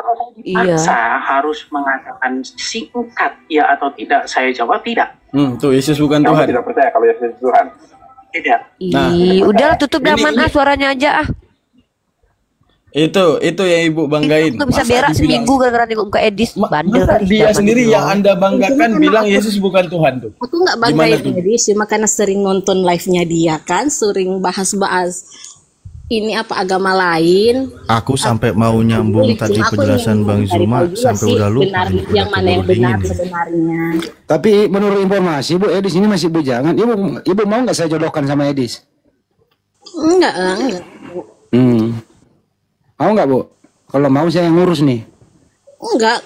Kalau saya dipaksa harus mengatakan singkat ya atau tidak, saya jawab tidak.
Tuh Yesus bukan Tuhan.
Kamu tidak percaya kalau Yesus Tuhan? Tidak.
Udah tutup Daman suaranya aja
Itu yang ibu banggain.
Nggak bisa berak seminggu gara-gara nengok muka Edis. Bandel kali.
Dia sendiri yang Anda banggakan bilang Yesus bukan Tuhan tuh.
Aku nggak banggain Edis, cuma karena sering nonton live-nya dia kan, sering bahas-bahas ini apa agama lain.
Aku sampai mau nyambung tadi penjelasan Bang Zuma sampai udah lupa.
Yang mana yang benar sebenarnya.
Tapi menurut informasi Bu Edis ini masih bujangan. Ibu mau nggak saya jodohkan sama Edis?
Enggak.
Mau nggak Bu? Kalau mau saya yang ngurus nih.
Enggak.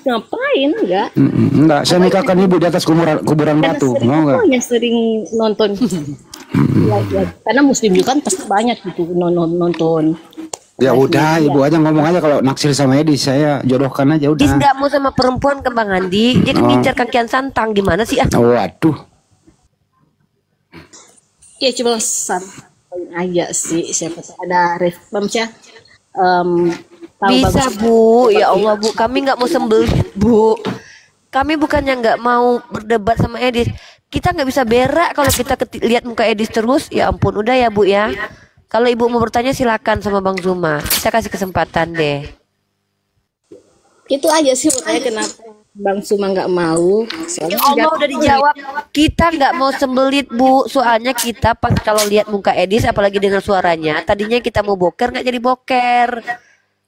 Ngapain enggak?
Enggak, saya nikahkan ibu di atas kuburan batu. Mau nggak?
Yang sering nonton. Karena muslim juga kan pasti banyak gitu nonton.
Ya udah, ibu aja ngomong aja kalau naksir sama Edis, saya jodohkan aja udah.
Edis nggak mau sama perempuan ke Bang Andi, jadi ngincar kakian santang gimana sih?
Waduh.
Ya cuma santai aja sih, siapa tahu ada responsnya.
Bisa Bu, ya Allah Bu, kami nggak mau sembelit Bu. Kami bukannya nggak mau berdebat sama Edis. Kita nggak bisa berak kalau kita lihat muka Edis terus. Ya ampun, udah ya Bu ya. Kalau ibu mau bertanya silakan sama Bang Zuma. Kita kasih kesempatan deh.
Itu aja sih makanya kenapa Bang Suma nggak mau.
Ya Allah udah dijawab. Kita nggak mau sembelit Bu. Soalnya kita pas kalau lihat muka Edis, apalagi dengar suaranya, tadinya kita mau boker nggak jadi boker.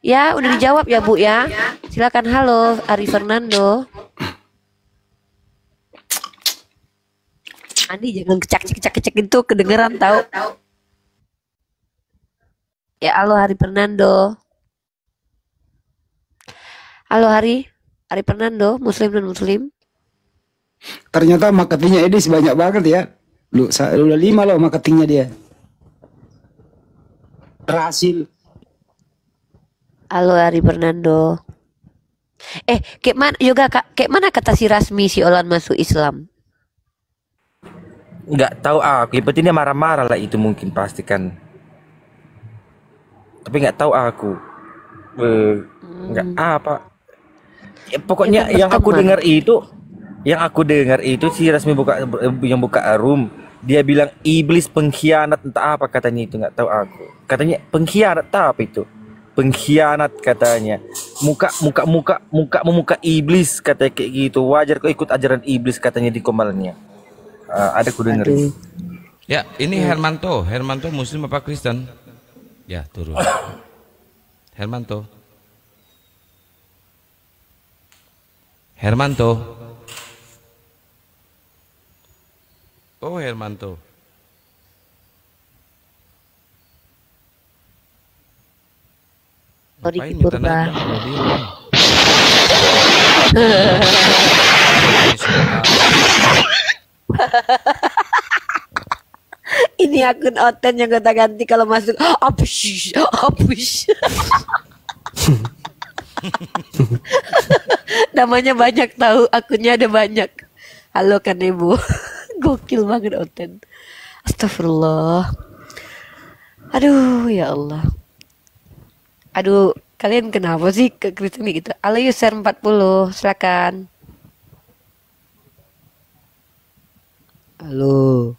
Ya udah dijawab ya Bu ya. Silakan. Halo Ari Fernando. Andi jangan kecak itu kedengeran tahu. Ya halo Hari Fernando. Halo Hari Fernando, Muslim dan Muslim.
Ternyata marketingnya Edis banyak banget ya. Udah 5 loh marketingnya dia. Berhasil.
Halo Hari Fernando. Kayak mana juga Kak? Kayak mana kata si Rasmi si Olan masuk Islam?
Nggak tahu aku. Yang penting dia marah-marah lah itu mungkin pasti kan. Tapi nggak tahu aku. Nggak apa. Pokoknya yang aku dengar itu si Rasmi yang buka room, dia bilang iblis pengkhianat entah apa katanya itu, nggak tahu aku. Katanya pengkhianat apa itu? Pengkhianat katanya. Muka iblis katanya kayak gitu. Wajar kok ikut ajaran iblis katanya di komalnya. Ada ku dengar.
Ya, ini Hermanto Muslim apa Kristen? Ya, turun. Hermanto. Oh, Hermanto.
Ngapain minta naik kalau dia? Ini akun Oten yang gonta ganti kalau masuk. Apush. Namanya banyak tahu, akunnya ada banyak. Halo kan Ibu. Gokil banget Oten. Astagfirullah. Aduh ya Allah. Aduh, kalian kenapa sih ke Kristen gitu? Halo user 40, silakan. Halo.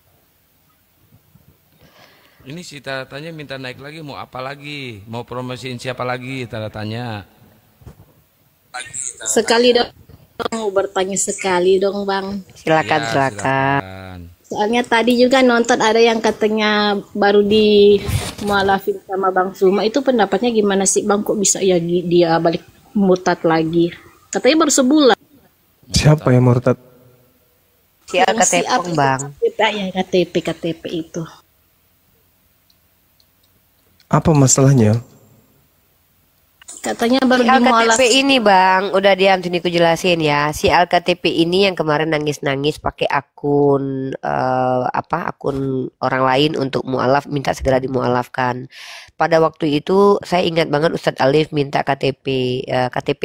Ini si tanda tanya minta naik lagi, mau apa lagi? Mau promosiin siapa lagi tanda tanya?
Sekali dong, bertanya sekali dong Bang.
Silakan.
Soalnya tadi juga nonton ada yang katanya baru di mualafin sama Bang Suma, itu pendapatnya gimana sih Bang, kok bisa ya dia balik murtad lagi? Katanya baru sebulan.
Siapa yang murtad?
Si KTP Bang.
Ya KTP itu.
Apa masalahnya?
Katanya baru di KTP ini Bang, udah diam sini ku jelasin ya. Si KTP ini yang kemarin nangis-nangis pakai akun akun orang lain untuk mualaf, minta segera dimualafkan. Pada waktu itu saya ingat banget Ustadz Alif minta KTP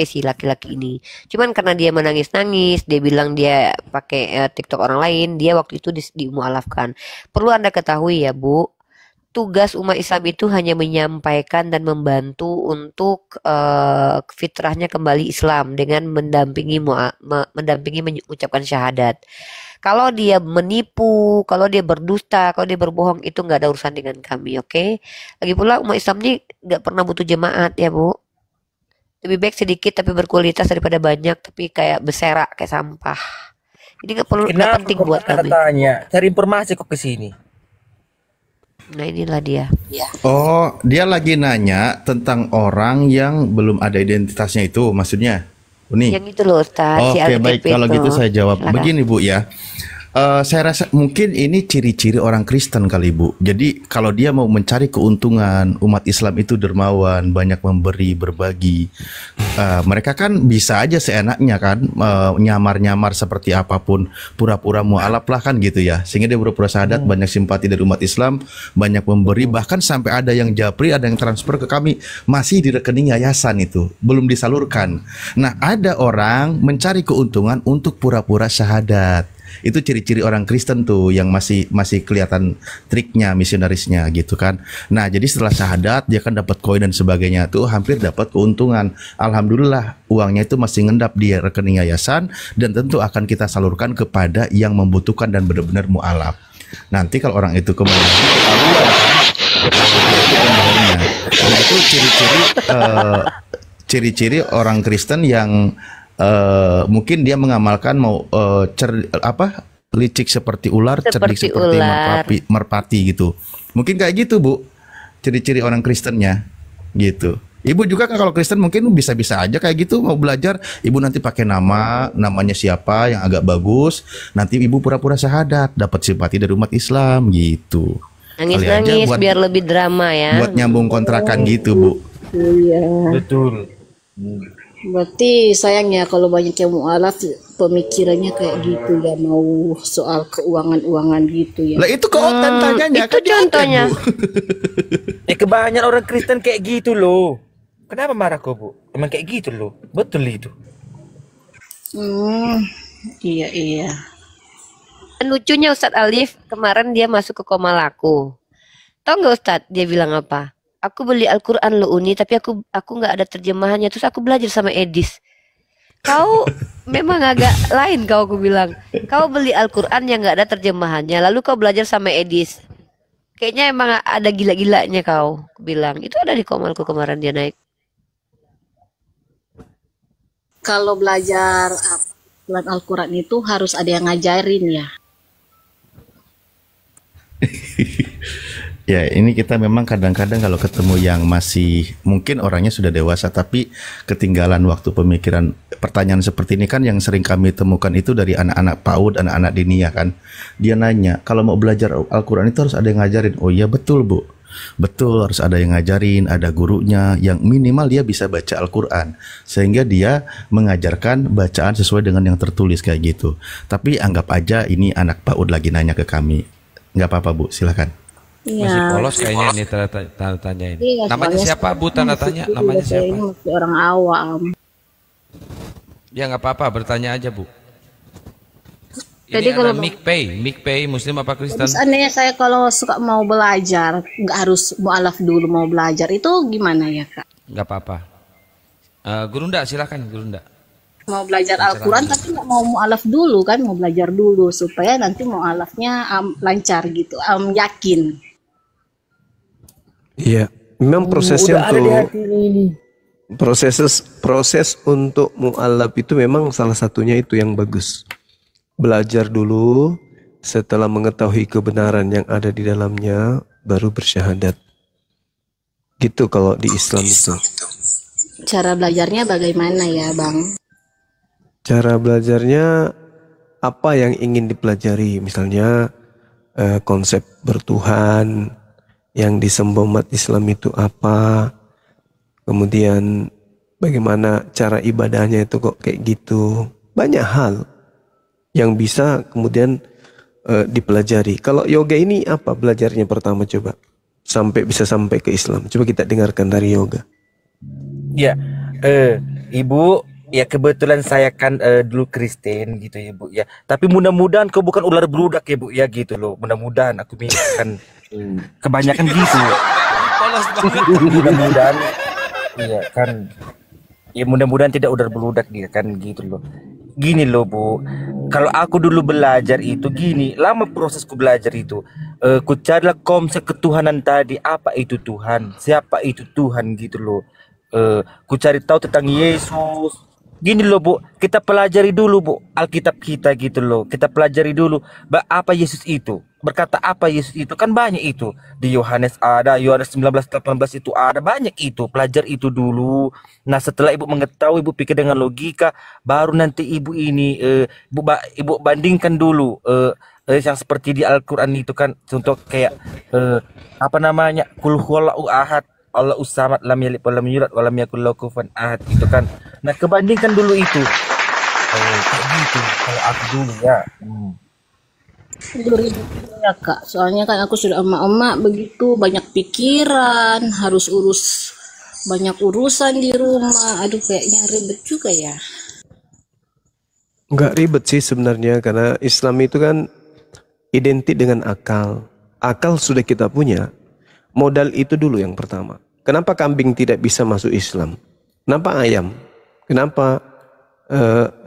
si laki-laki ini. Cuman karena dia menangis-nangis, dia bilang dia pakai TikTok orang lain, dia waktu itu dimualafkan. Perlu Anda ketahui ya Bu, tugas umat Islam itu hanya menyampaikan dan membantu untuk fitrahnya kembali Islam dengan mendampingi mengucapkan syahadat. Kalau dia menipu, kalau dia berdusta, kalau dia berbohong, itu nggak ada urusan dengan kami, oke? Lagi pula umat Islam ini nggak pernah butuh jemaat ya Bu. Lebih baik sedikit tapi berkualitas daripada banyak tapi kayak beserak kayak sampah. Ini nggak perlu, nggak penting buat kami.
Tanya, cari informasi kok ke sini.
Nah inilah dia.
Oh, dia lagi nanya tentang orang yang belum ada identitasnya itu, maksudnya? Uni.
Yang itu loh Ustaz.
Oke, baik, kalau gitu saya jawab.
Silakan.
Begini Bu ya. Saya rasa mungkin ini ciri-ciri orang Kristen kali Bu. Jadi kalau dia mau mencari keuntungan, umat Islam itu dermawan, banyak memberi, berbagi. Mereka kan bisa aja seenaknya kan nyamar-nyamar seperti apapun, pura-pura mualaf lah kan gitu ya. Sehingga dia pura-pura syahadat, banyak simpati dari umat Islam, banyak memberi, bahkan sampai ada yang japri, ada yang transfer ke kami masih di rekening yayasan itu, belum disalurkan. Nah, ada orang mencari keuntungan untuk pura-pura syahadat. Itu ciri-ciri orang Kristen tuh yang masih kelihatan triknya, misionarisnya gitu kan. Nah, jadi setelah syahadat dia kan dapat koin dan sebagainya tuh, hampir dapat keuntungan. Alhamdulillah uangnya itu masih ngendap di rekening yayasan dan tentu akan kita salurkan kepada yang membutuhkan dan benar-benar mualaf. Nanti kalau orang itu kembali ketahuan, nah itu ciri-ciri orang Kristen yang mungkin dia mengamalkan mau licik seperti ular, cerdik seperti merpati gitu. Mungkin kayak gitu, Bu. Ciri-ciri orang Kristennya gitu. Ibu juga kan kalau Kristen mungkin bisa-bisa aja kayak gitu, mau belajar, ibu nanti pakai namanya siapa yang agak bagus, nanti ibu pura-pura syahadat, dapat simpati dari umat Islam gitu.
Nangis-nangis biar lebih drama ya.
Buat nyambung kontrakan gitu, Bu.
Iya.
Betul.
Berarti sayangnya kalau banyak yang mualaf pemikirannya kayak gitu ya, mau soal keuangan-uangan gitu ya.
Lah itu kok tanyanya
itu contohnya.
Kebanyakan orang Kristen kayak gitu loh. Kenapa marah kok, Bu? Emang kayak gitu loh. Betul itu.
Iya.
Dan lucunya Ustadz Alif kemarin dia masuk ke koma laku. Tahu nggak Ustadz dia bilang apa? Aku beli Al-Quran lo Uni, tapi aku nggak ada terjemahannya. Terus aku belajar sama Edis. Kau memang agak lain kau, aku bilang. Kau beli Al-Quran yang nggak ada terjemahannya, lalu kau belajar sama Edis. Kayaknya emang ada gila-gilanya kau, aku bilang. Itu ada di komalku kemarin dia naik.
Kalau belajar Al-Quran itu harus ada yang ngajarin ya.
Ya, ini kita memang kadang-kadang kalau ketemu yang masih mungkin orangnya sudah dewasa tapi ketinggalan waktu pemikiran, pertanyaan seperti ini kan yang sering kami temukan itu dari anak-anak PAUD, anak-anak diniyah kan. Dia nanya, kalau mau belajar Al-Quran itu harus ada yang ngajarin. Oh iya betul, Bu. Betul, harus ada yang ngajarin, ada gurunya yang minimal dia bisa baca Al-Quran sehingga dia mengajarkan bacaan sesuai dengan yang tertulis kayak gitu. Tapi anggap aja ini anak PAUD lagi nanya ke kami. Nggak apa-apa, Bu, silakan.
Masih polos kayaknya ini tanda tanya ini.
Iya,
Namanya siapa, Bu, tanda tanya? Namanya siapa?
Ini masih orang awam.
Ya nggak apa-apa, bertanya aja, Bu.
Jadi
Ini
kalau
ada Mick Pay, Muslim apa Kristen?
seandainya saya kalau suka mau belajar, nggak harus mualaf dulu mau belajar, itu gimana ya Kak?
Nggak apa-apa. Gurunda, silakan Gurunda.
Mau belajar Al-Quran tapi nggak mau mualaf dulu kan, mau belajar dulu supaya nanti mualafnya lancar gitu, yakin.
Iya, memang prosesnya proses untuk mu'alaf itu memang salah satunya itu yang bagus. Belajar dulu, setelah mengetahui kebenaran yang ada di dalamnya, baru bersyahadat. Gitu kalau di Islam itu.
Cara belajarnya bagaimana ya Bang?
Cara belajarnya apa yang ingin dipelajari, misalnya konsep bertuhan, yang disembah umat Islam itu apa, kemudian bagaimana cara ibadahnya itu kok kayak gitu. Banyak hal yang bisa kemudian dipelajari. Kalau yoga ini apa belajarnya pertama coba? Bisa sampai ke Islam. Coba kita dengarkan dari yoga.
Ya, Ibu, ya kebetulan saya kan dulu Kristen gitu ya Bu ya. Tapi mudah-mudahan kau bukan ular beludak ya Bu ya gitu loh. Mudah-mudahan aku kan kebanyakan gitu. Mudah-mudahan iya kan. Ya mudah-mudahan tidak ular beludak dia kan gitu loh. Gini loh Bu, kalau aku dulu belajar itu gini, lama prosesku belajar itu. Ku carilah konsep ketuhanan tadi, apa itu Tuhan, siapa itu Tuhan gitu loh. Ku cari tahu tentang Yesus. Gini loh Bu, kita pelajari dulu Bu Alkitab kita gitu loh. Kita pelajari dulu apa Yesus itu, berkata apa Yesus itu, kan banyak itu. Di Yohanes ada, Yohanes 19:18 itu ada, banyak itu. Pelajar itu dulu. Nah setelah Ibu mengetahui, Ibu pikir dengan logika, baru nanti Ibu ini Ibu bandingkan dulu yang seperti di Al-Quran itu kan. Contoh kayak apa namanya, Qul huwallahu ahad, Allahu samad, lam yalid wa lam yulad wa lam yakul lahu kufuwan ahad itu kan. Nah kebandingkan dulu itu. Kayak gitu kalau aku dulu ya.
Ya Kak, soalnya kan aku sudah emak-emak begitu, banyak pikiran, harus banyak urusan di rumah. Aduh kayaknya ribet juga ya.
Enggak ribet sih sebenarnya, karena Islam itu kan identik dengan akal. Akal sudah kita punya. Modal itu dulu yang pertama. Kenapa kambing tidak bisa masuk Islam? Kenapa ayam? Kenapa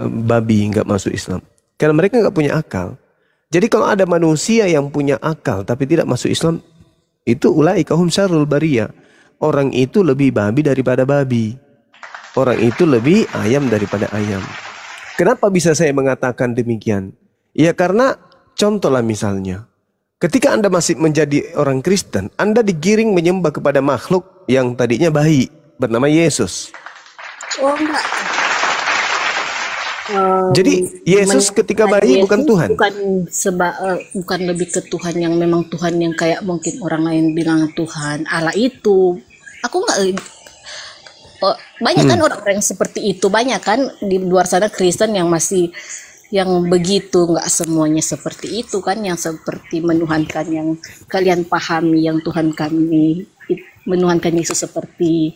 babi nggak masuk Islam? Karena mereka nggak punya akal. Jadi kalau ada manusia yang punya akal tapi tidak masuk Islam, itu ulaika hum syarrul bariyah. Orang itu lebih babi daripada babi. orang itu lebih ayam daripada ayam. Kenapa bisa saya mengatakan demikian? Ya karena contohlah misalnya, ketika Anda masih menjadi orang Kristen, Anda digiring menyembah kepada makhluk yang tadinya bayi bernama Yesus.
Oh enggak.
Jadi Yesus ketika bayi
Yesus
bukan Tuhan.
Bukan lebih ke Tuhan yang memang Tuhan yang kayak mungkin orang lain bilang Tuhan Allah itu. Aku nggak. Banyak kan orang-orang yang seperti itu, banyak kan di luar sana Kristen yang masih yang begitu, nggak semuanya seperti itu kan, yang seperti menuhankan yang kalian pahami, yang Tuhan kami menuhankan Yesus seperti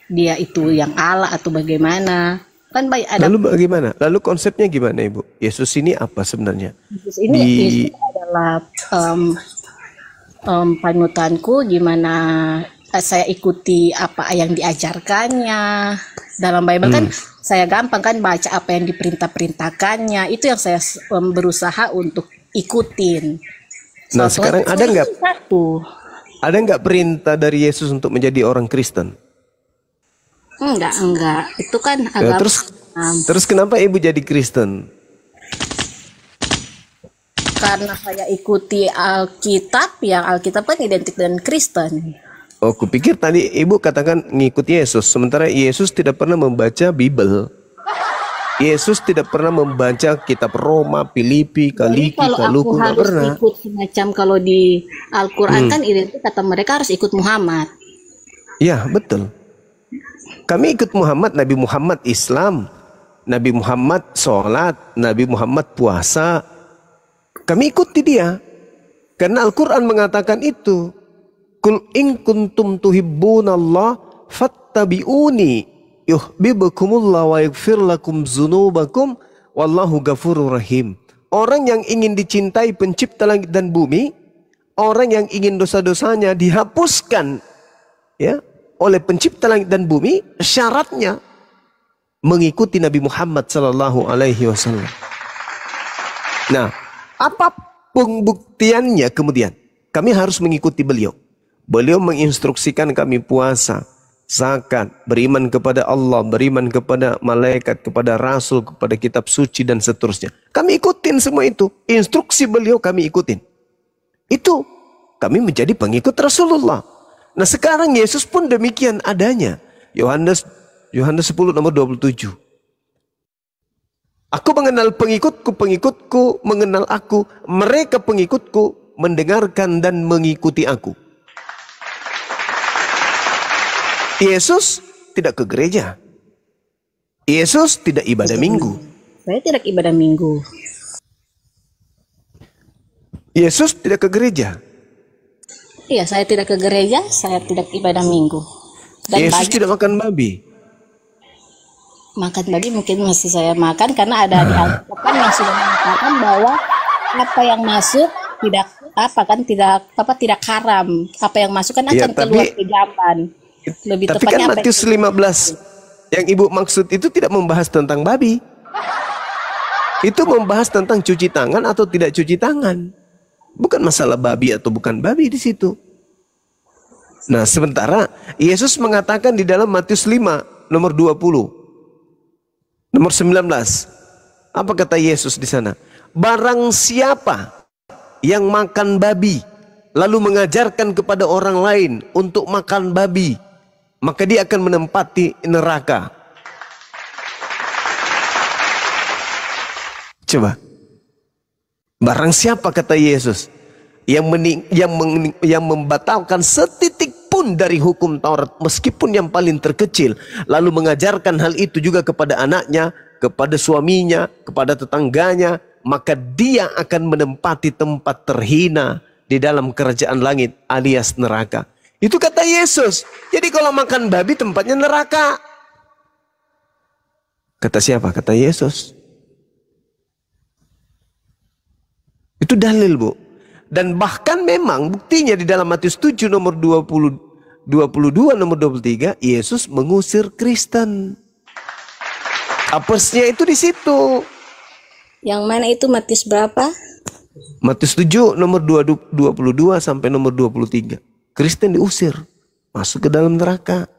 dia itu yang Allah atau bagaimana. Kan baik ada.
Lalu bagaimana? Lalu konsepnya gimana, Ibu? Yesus ini apa sebenarnya?
Yesus ini Yesus adalah panutanku, gimana saya ikuti apa yang diajarkannya. Dalam Bible kan saya gampang kan baca apa yang diperintah-perintahkannya. Itu yang saya berusaha untuk ikutin.
Nah, sekarang ada nggak perintah dari Yesus untuk menjadi orang Kristen?
Enggak. Itu kan agama.
Terus kenapa Ibu jadi Kristen?
Karena saya ikuti Alkitab, yang Alkitab kan identik dengan Kristen.
Oh, kupikir tadi Ibu katakan ngikut Yesus, sementara Yesus tidak pernah membaca Bible. Yesus tidak pernah membaca kitab Roma, Filipi, Kaliki, Kaluku, nggak pernah.
Ikut semacam kalau di Al-Quran kan identik kata mereka harus ikut Muhammad.
Ya, betul. Kami ikut Muhammad, Nabi Muhammad Islam, Nabi Muhammad sholat, Nabi Muhammad puasa. Kami ikuti dia. Karena Al-Quran mengatakan itu. Kul in kuntum tuhibbunallah fattabi'uni yuhibbukumullah wa yaghfir lakum dzunubakum wallahu ghafurur rahim. Orang yang ingin dicintai pencipta langit dan bumi, orang yang ingin dosa-dosanya dihapuskan ya oleh pencipta langit dan bumi, syaratnya mengikuti Nabi Muhammad sallallahu alaihi wasallam. Nah, apa pembuktiannya kemudian? Kami harus mengikuti beliau. Beliau menginstruksikan kami puasa, zakat, beriman kepada Allah, beriman kepada malaikat, kepada rasul, kepada kitab suci dan seterusnya. Kami ikutin semua itu. Instruksi beliau kami ikutin. Itu kami menjadi pengikut Rasulullah. Nah, sekarang Yesus pun demikian adanya. Yohanes 10 nomor 27. Aku mengenal pengikutku mengenal aku. Mereka pengikutku mendengarkan dan mengikuti aku. Yesus tidak ke gereja. Yesus tidak ibadah minggu.
Saya tidak ibadah minggu.
Yesus tidak ke gereja.
Iya, saya tidak ke gereja, saya tidak ibadah minggu. Dan
Yesus tidak makan babi.
Makan babi mungkin masih saya makan karena ada di Alkitab kan yang sudah mengatakan bahwa apa yang masuk tidak haram. Apa yang masuk kan akan keluar ke jamban. Lebih
tapi kan Matius 15 yang Ibu maksud itu tidak membahas tentang babi. Itu membahas tentang cuci tangan atau tidak cuci tangan. Bukan masalah babi atau bukan babi di situ. Nah, sementara Yesus mengatakan di dalam Matius 5 nomor 20. Nomor 19. Apa kata Yesus di sana? Barang siapa yang makan babi lalu mengajarkan kepada orang lain untuk makan babi, maka dia akan menempati neraka. Coba. Barang siapa kata Yesus yang membatalkan setitik pun dari hukum Taurat, meskipun yang paling terkecil, lalu mengajarkan hal itu juga kepada anaknya, kepada suaminya, kepada tetangganya, maka dia akan menempati tempat terhina di dalam kerajaan langit alias neraka. Itu kata Yesus. Jadi kalau makan babi tempatnya neraka. Kata siapa? Kata Yesus. Itu dalil, Bu. Dan bahkan memang buktinya di dalam Matius 7 nomor 22 nomor 23, Yesus mengusir Kristen. Apesnya itu di situ.
Yang mana itu Matius berapa?
Matius 7 nomor 22 sampai nomor 23. Kristen diusir, masuk ke dalam neraka.